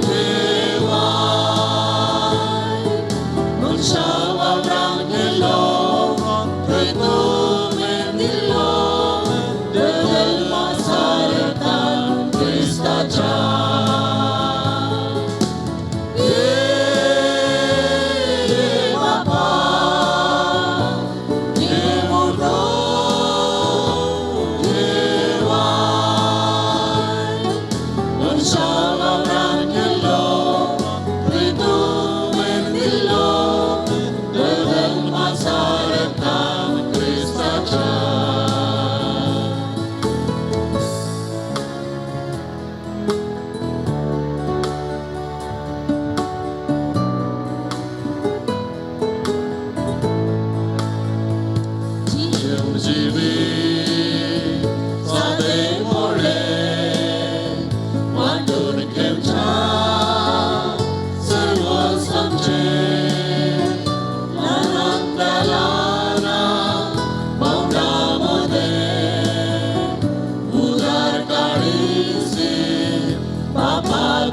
देवा मनशा वावरांक गेलो थंय तुवें दिल्लो Sorry.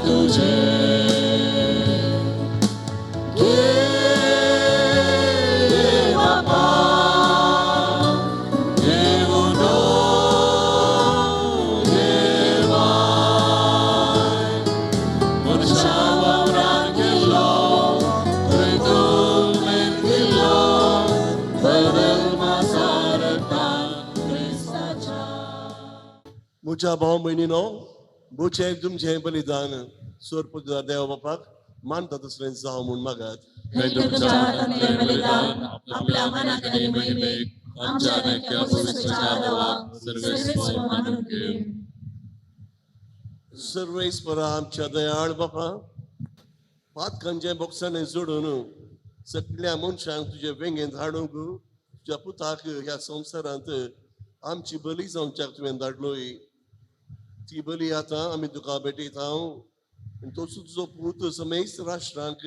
तुझे घे बापा घेऊन देवा मनशा वावरान गेलो थंय तुमेन गेलो बदल मासारता क्रिस्ताच्या म्हज्या भाव भयणीनो बोचे तुमचें बलिदान सोरपुजा देवा बापाक मानता तसलें जावं म्हूण मागात हे तुमच्या हातांतले बलिदान आपल्या मनात आणि महिमेक आमच्या नेक्या पुरुषाच्या देवाक सर्वेस्वर मानून घे सर्वेस्परा आमच्या दयाळ बापा पातकांचे बोक्सांनी जोडून सगळ्या मनशांक तुजे वेंगेंत हाडूंक तुज्या पुताक ह्या संवसारांत आमची बली जावच्याक तुवें धाडलोय ती बली आतां आमी तुका भेटयता आनी तो तुजो पूत समेस्त राष्ट्रांक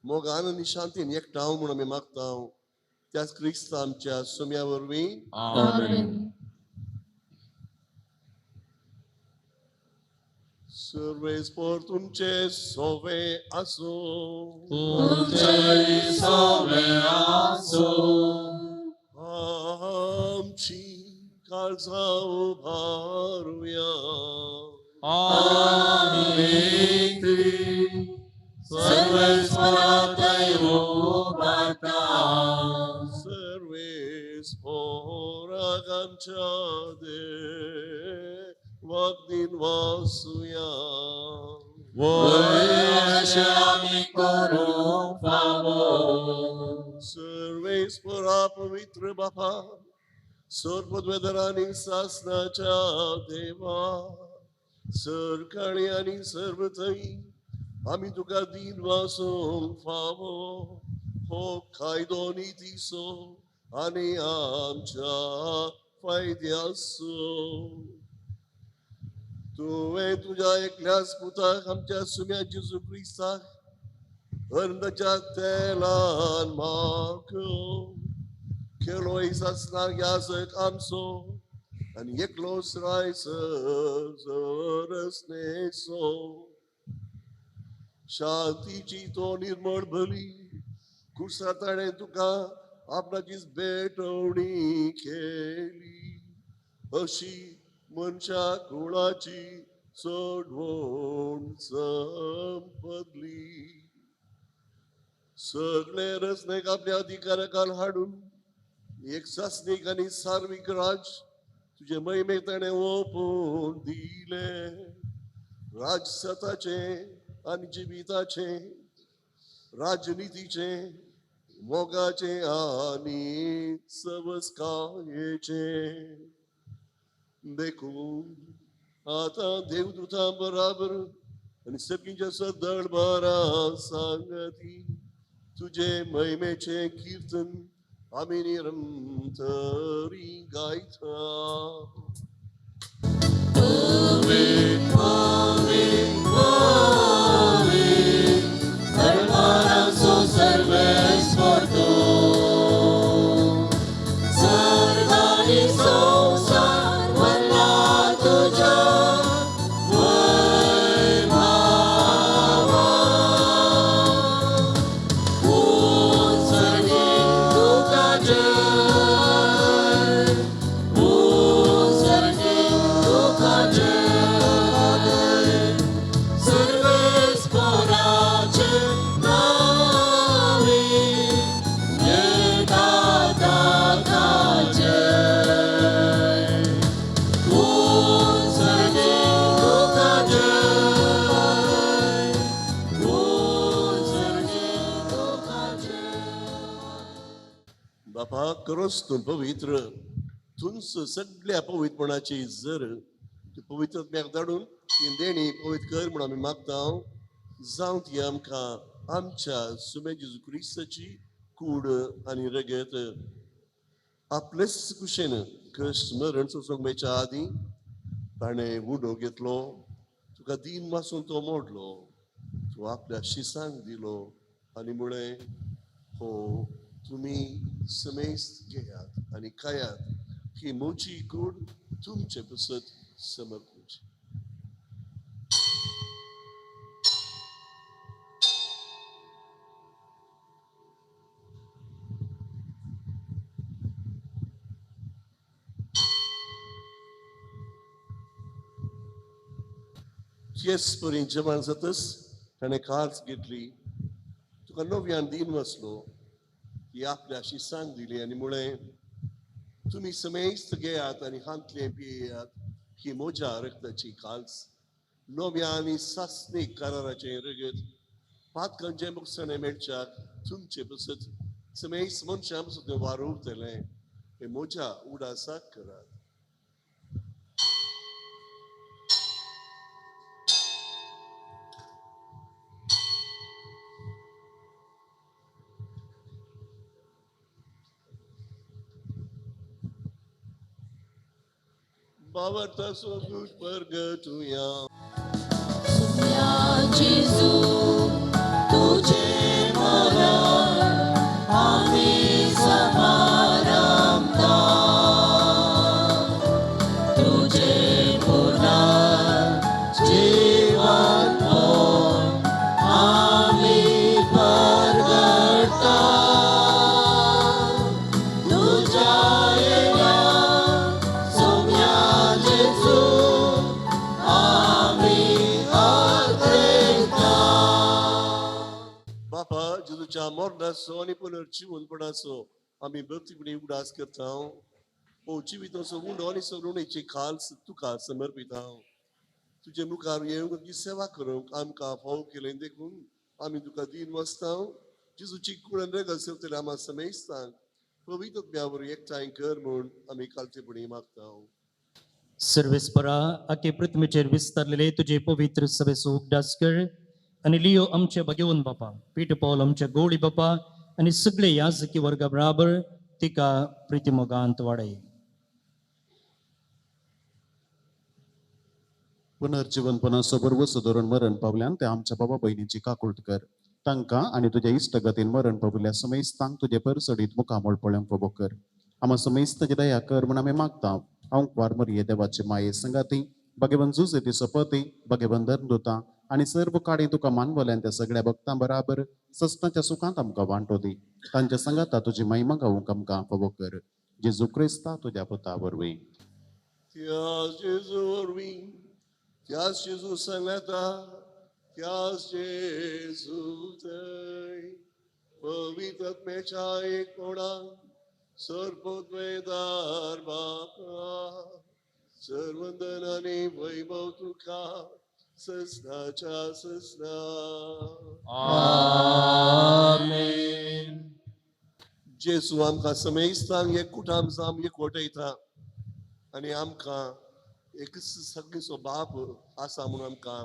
मोगान आनी शांतीन एकठांव म्हूण आमी मागता त्याच क्रिस्त आमच्या सुम्या वरवीं आमेन सर्वेस्पर तुमचे सोवे आसो तुमचे सोवे आसो आमची काळजां उबारुया सर्वेस्वरातय उबारता सर्वेस्पराक आमच्या देवाक वासुया वयशे आमी करूंक फावो सर्वेस्परा पवित्र बापा सर्वद्वेदरांनी सासनाच्या देवा सरकाळी आनी सर्वथई आमी तुका दिन वासूंक फावो हो कायदो नितीसो आनी आमच्या फायद्याचो तुवें तुज्या एकल्याच पुताक आमच्या सुम्या जेजू क्रिस्ताक हरणाच्या तेलान मागो केलो आसनाक याजक आमचो आनी एकलो रसनेचो शांतीची तो निर्मळ भली कुर्सा ताणें तुका आपणाचीच भेटवणी केली अशी मनशा कुळाची चडवण संपदली सगळे रचनेक आपल्या अधिकाराखाल हाडून एक सासनीक आनी सार्वीक राज तुजे महिमेक ताणें ओपून दिले राजसताचे आनी जिविताचे राजनितीचे मोगाचे आनी सवस्कायेचे देखून आतां देवदूतां बराबर आनी सगळींच्या सदळबारा सांगती तुजे महिमेचे कीर्तन आमी निरंतरी गायता धर्माराचो सर्वेस्वर तूं सर्वांनी संवसार भरला तुज्या वैभवा उत्सर्गीक तुका जय उत्सर्गीक तुका जय सर्वेस्पराचे नावी येता ताका जय उत्सर्गीक तुका जय उत्सर्गीक तुका जय बापा करोस तूं पवित्र तुंच सगळ्या पवित्रपणाची जर पवित्रत्म्याक धाडून ती देणी पवित्र कर म्हणून आमी मागता जावं ती आमकां आमच्या सुमे जेजू क्रिस्ताची कूड आनी रगत आपलेच कुशेन कश्ट मरण सोंसोवच्या आदीं ताणें उडो घेतलो तुका दिन वासून तो मोडलो तूं आपल्या शिसांक दिलो आनी म्हळें हो तुमी समेस्त घेयात आनी खायात ही मोची कूड तुमचे पसत समर्पूची तेच परी जेवण जातच ताणें कार्स घेतली तुका नव्यान दिन वसलो ही आपल्याशी सांग दिली आनी म्हळें तुम्ही समेस्त घेयात आनी हांतले पियेयात ही म्हज्या रक्ताची काल्स नव्या आनी सासणीक कराराचें रगत पातकांचे मुखसणे मेळच्याक तुमचे बसत समेस्त मनशां बसत वारोवतलें हे म्हज्या उडासाक करात. Bavarta sogut pergatuya. Jesu, तुझे मला आम्ही समारंभता तुझे पुन्हा जीवन होऊन आम्ही परगटा तुझ्या येण्या सोम्या जेजू आम्ही आग्रहता. बापा जेजूच्या मोरणाचो आनी पुनर्जीवनपणाचो आमी भक्तीपणी उडास करता. ओ जिविताचो उंडो आनी सरुणेची खाल्स तुका समर्पिता. तुजे मुखार येवंक तुजी सेवा करूंक आमकां फाव केलें देखून आमी तुका दिन वसता. जेजूची कुळन रगत सेवतले आम्हा समेस्तांक पवित्र ब्यावर एकठांय कर म्हूण आमी कालतेपणी मागता. सर्वेस्परा आखे पृथ्वीचेर विस्तारलेले तुझे पवित्र सभेचो उगडास कर आणि लियो आमचे भगवंत बापा पीठ पॉल आमच्या गोडी बापा आणि सगळे याजकी वर्गा बराबर तिका प्रितिमोगांत वाडय. पुनर्जीवनपणाचो बरोबर धरून मरण पावल्यान ते आमच्या बाबा बहिणीची काकुळट कर तांकां आनी तुज्या इश्टगतीन मरण पावल्या समेस्तांक तुजे परसडीत मुखामोळ पळोवंक फोबो कर. आम्हा समेस्ताची दया कर म्हूण आमी मागता. अंकवार मरिये देवाचे माये संगाती भगवन जुजे सपती भगवन धर्मदूता आणि सर्व काळी तुका मानवल्यान त्या सगळ्या भक्तां बराबर सस्ताच्या सुखांत आमकां वांटो दी. तांच्या संगाता तुजी महिमा गावूंक आमकां फोबो कर. जेजू क्रिस्ता तुज्या पुता वरवीं. Tias Jesu orvi, tias Jesu sanata, tias Jesu tei, pavitat mecha ekona, sarpot vedar baka, सर्वंदनाने वैभव तुका ससनाच्या ससना. आमेन. जेजू आमकां समेस्तांक एक कुटाम जाम एकवटयता आनी आमकां एक सगळेचो बाप आसा म्हणून आमकां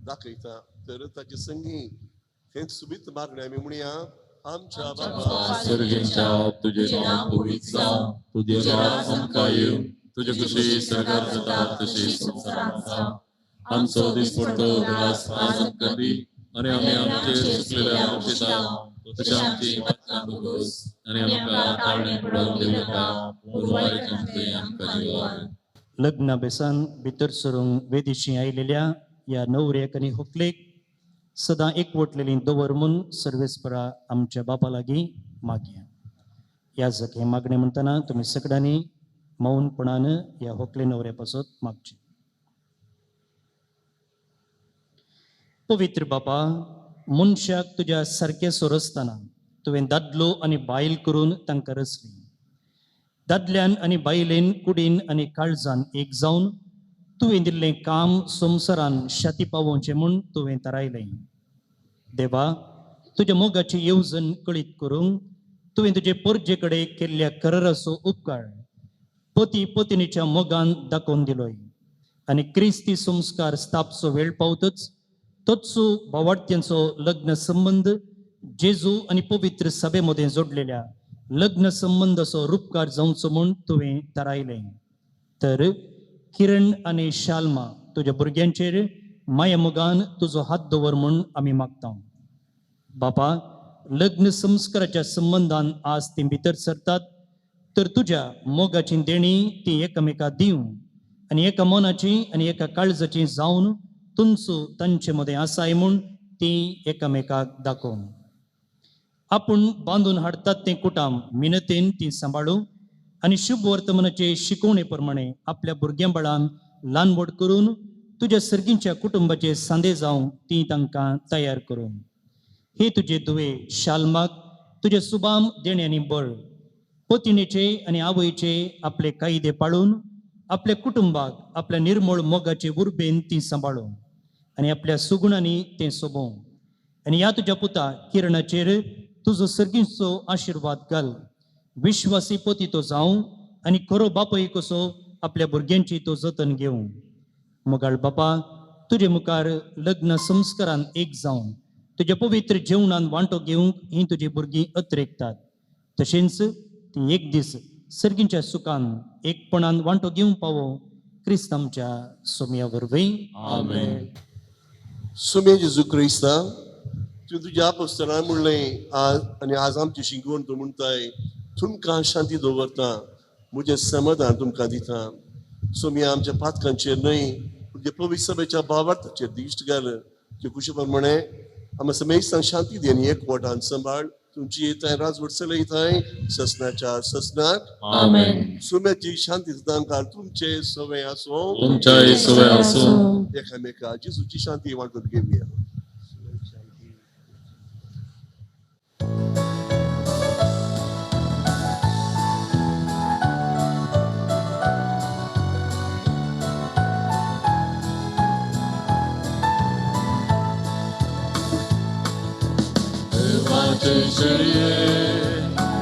दाखयता. तर ताचे संगी हे सुबीत मागणे आमी म्हणया आमच्या बाबा सर्गेच्या तुझे नाम पवित्र जावं तुझे राज आमकां येवं तुझे कशी सरकार जाता तशी संसारांत जावं. आमचो दिसपडटो उगडास आज आमकां दी आनी आमी आमचेर चुकलेल्या आमचेता तशें आमची पातकां भोगोस आनी आमकां ताळणे पडोवंक दिवं नाका पूण वायटांतले आमकां निवार. लग्ना बेसान भितर सरूंक वेदिशी आयलेल्या या न्हवऱ्याक आनी व्हंकलेक सदां एकवटलेली दवर म्हूण सर्वेस्परा आमच्या बापा लागीं मागया. याजक हे मागणे म्हणटना तुमी सगळ्यांनी मौनपणान या व्हंकले न्हवऱ्या पासत मागचे. पवित्र बापा मनशाक तुज्या सारकें सोरसतना तुवें दादलो आनी बायल करून तांकां रचली. दादल्यान आनी बायलेन कुडीन आनी काळजान एक जावन तुवें दिल्लें काम संवसारान शाती पावोवचें म्हूण तुवें थारायलें. देवा तुज्या मोगाची येवजण कळीत करूंक तुवें तुजे परजे कडेन केल्ल्या कराराचो उपकार पती पत्नीच्या मोगान दाखोवन दिलोय आनी क्रिस्ती संस्कार स्थापचो वेळ पावतच तोचो भावार्थ्यांचो लग्न संबंध जेजू आनी पवित्र सभे मदें जोडलेल्या लग्न संबंधाचो रूपकार जावचो म्हूण तुवें थारायलें. तर किरण आनी शाल्मा तुज्या भुरग्यांचेर माया मोगान तुजो हात दवर म्हूण आमी मागता. बापा लग्न संस्काराच्या संबंधान आज ती भितर सरतात तर तुज्या मोगाची देणी ती एकामेकाक दिवं आनी एका मनाची आनी एका काळजाची जावन तुमचो तांचे मदें आसाय म्हूण ती एकामेकाक दाखोवन आपूण बांदून हाडटात तें कुटाम मिनतेन ती सांबाळूं आनी शुभ वर्तमानाचे शिकवणे प्रमाणे आपल्या भुरग्यां बाळान ल्हान व्हड करून तुझ्या सर्गींच्या कुटुंबाचे सांदे जावं ती तांकां तयार करूं. हे तुझे दुवे शाल्माक तुझे सुबाम देण्यानी बळ, पोतिणेचे आनी आवयचे आपले कायदे पाळून आपल्या कुटुंबाक आपल्या निर्मळ मोगाचे उर्बेन ती सांबाळूं आनी आपल्या सुगुणांनी ते सोबों. आनी ह्या तुझ्या पुता किरणाचेर तुजो सर्गींचो आशिर्वाद घाल. विश्वासी पोती तो जावं आनी खरो बापय कसो आपल्या भुरग्यांची तो जतन घेवं. मोगाळ बापा, तुझे मुखार लग्न संस्कारान एक जावन तुझ्या पवित्र जेवणान वांटो घेवंक ही तुजी भुरगीं अत्रेकतात. तशेंच ती एक दीस सर्गींच्या सुखान एकपणान वांटो घेवंक पावो. क्रिस्त आमच्या सोम्या वरवीं. आमेन. सुमे जेजू क्रिस्ता, तुझ्या अपोस्तलान म्हणलें आनी आज आमची शिकवण तूं म्हणटाय, तुमकां शांती दवरता, म्हजें समाधान तुमकां दिता. सोमी आमच्या पातकांचेर न्हय, तुजे पवित्र सभेच्या भावार्थाचेर दिश्ट घाल. ते कुशे प्रमाणे आमी समेस्तांक शांती दी आनी एकवटान सांबाळ. तुमची येताय राजवट चलयताय ससनाच्या ससनाक. आमेन. सुम्याची शांती तांकां तुमचे सवय आसूं. तुमच्याय सवय आसूं. एकामेका जेजूची शांती वांटून घेवया.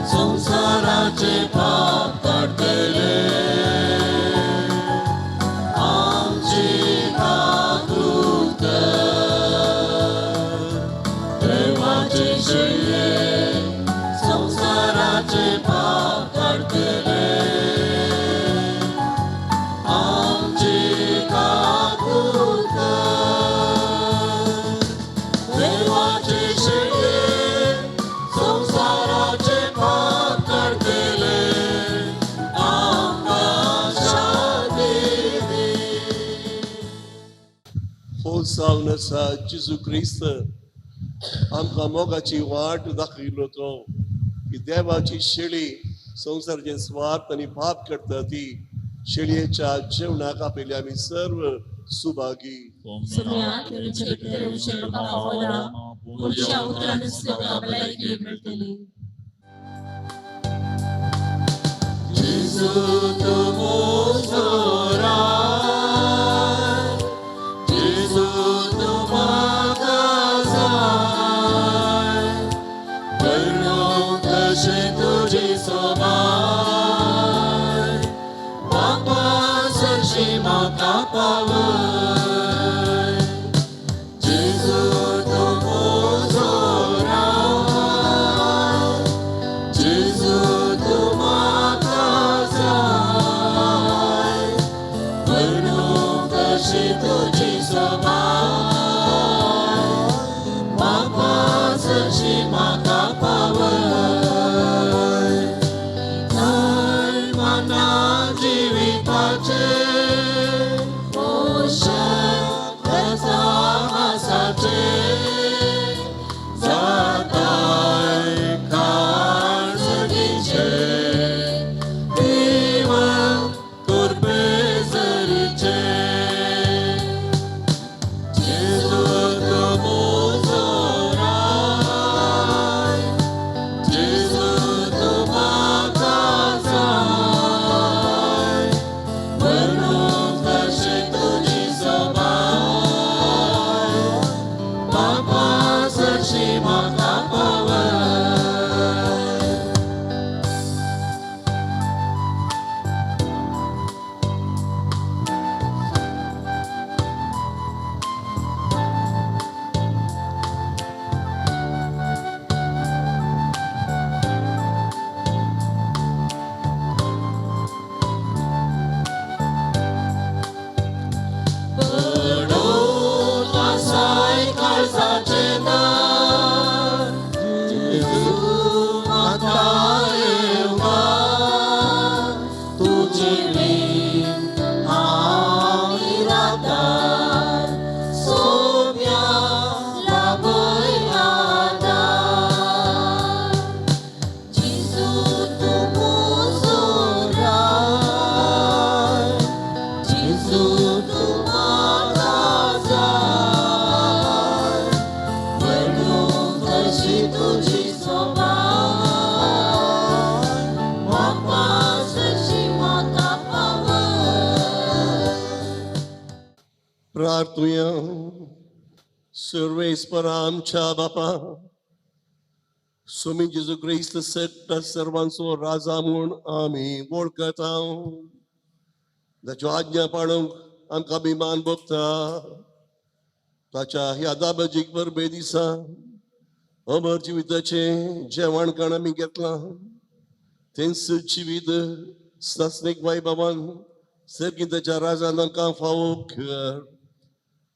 संसाराचे पाप काढतले, आमची काकूत कर. देवाचे शरीर संसाराचे पाप काढतले, आमची काकूत कर. देवाचे शरीर संसाराचे पाप काढतले, आमकां शांती दी. हो सावन आसा जेजू क्रिस्त आमकां मोगाची वाट दाखयलो तो, की देवाची शेळी संसाराचे स्वार्थ आनी पाप करता ती शेळयेच्या जेवणाक आपयले आमी सर्व सुभागी. सुम्या तिरुचे भितर उशेलोका पावला, पुढच्या उतरान लोकां भलायकी मेळटली. जेजू तूं म्हजो राय, जेजू तूं म्हाका जाय, करूं तशें तुजी सोबाय, बापा सरशी म्हाका पावय. जेजू तूं म्हजो राय, जेजू तूं म्हाका जाय, उपकार तुया सर्वेस्परा आमच्या बापा स्वामी जेजू क्रिस्त सगळ्या सर्वांचो राजा म्हूण आमी वळखता ताच्यो आज्ञा पाळूंक आमकां अभिमान भोगता ताच्या ह्या दाबाजीक बरबे दिसा अमर जिविताचे जेवण खाण आमी घेतलां तेंच जिवीत सासणीक वैभवान सर्गिताच्या राजान आमकां फावो कर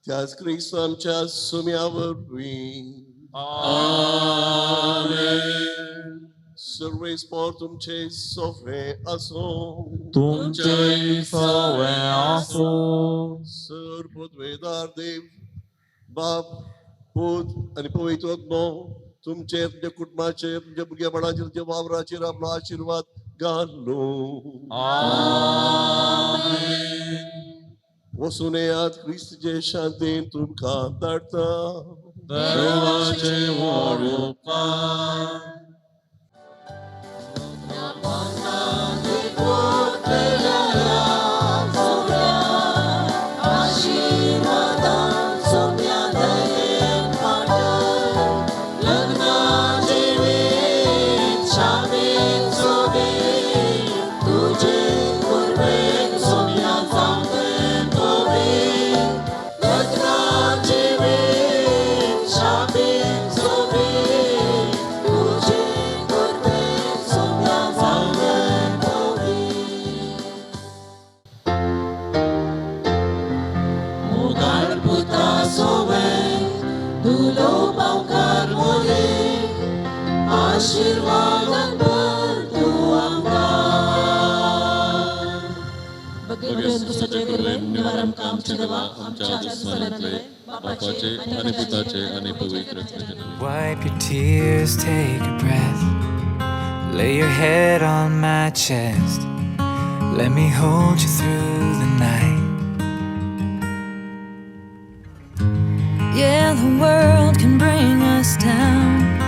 त्याच क्रिस्त आमच्या सुम्या वरवीं सर्वेस्पर तुमचे सोफे असो तुमचे सवे आसो सर्वोद्वेदार देव बाप पूत आणि पवित्र आत्मो तुमचे तुमच्या कुटुंबाचे तुमच्या भुरग्यापणाचेर तुमच्या वावराचेर आपलो आशीर्वाद घालो वसून येयात क्रिस्तचे शांतीन तुमकां धाडटा देवाचे व्हड उपकार Wipe your tears, take a breath. Lay your head on my chest. Let me hold you through the night. Yeah, the world can bring us down,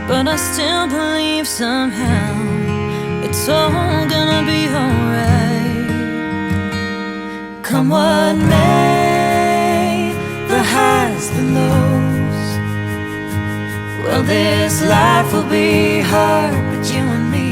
but I still believe somehow it's all gonna be alright. Come what may, the highs, the lows. Well, this life will be hard, but you and me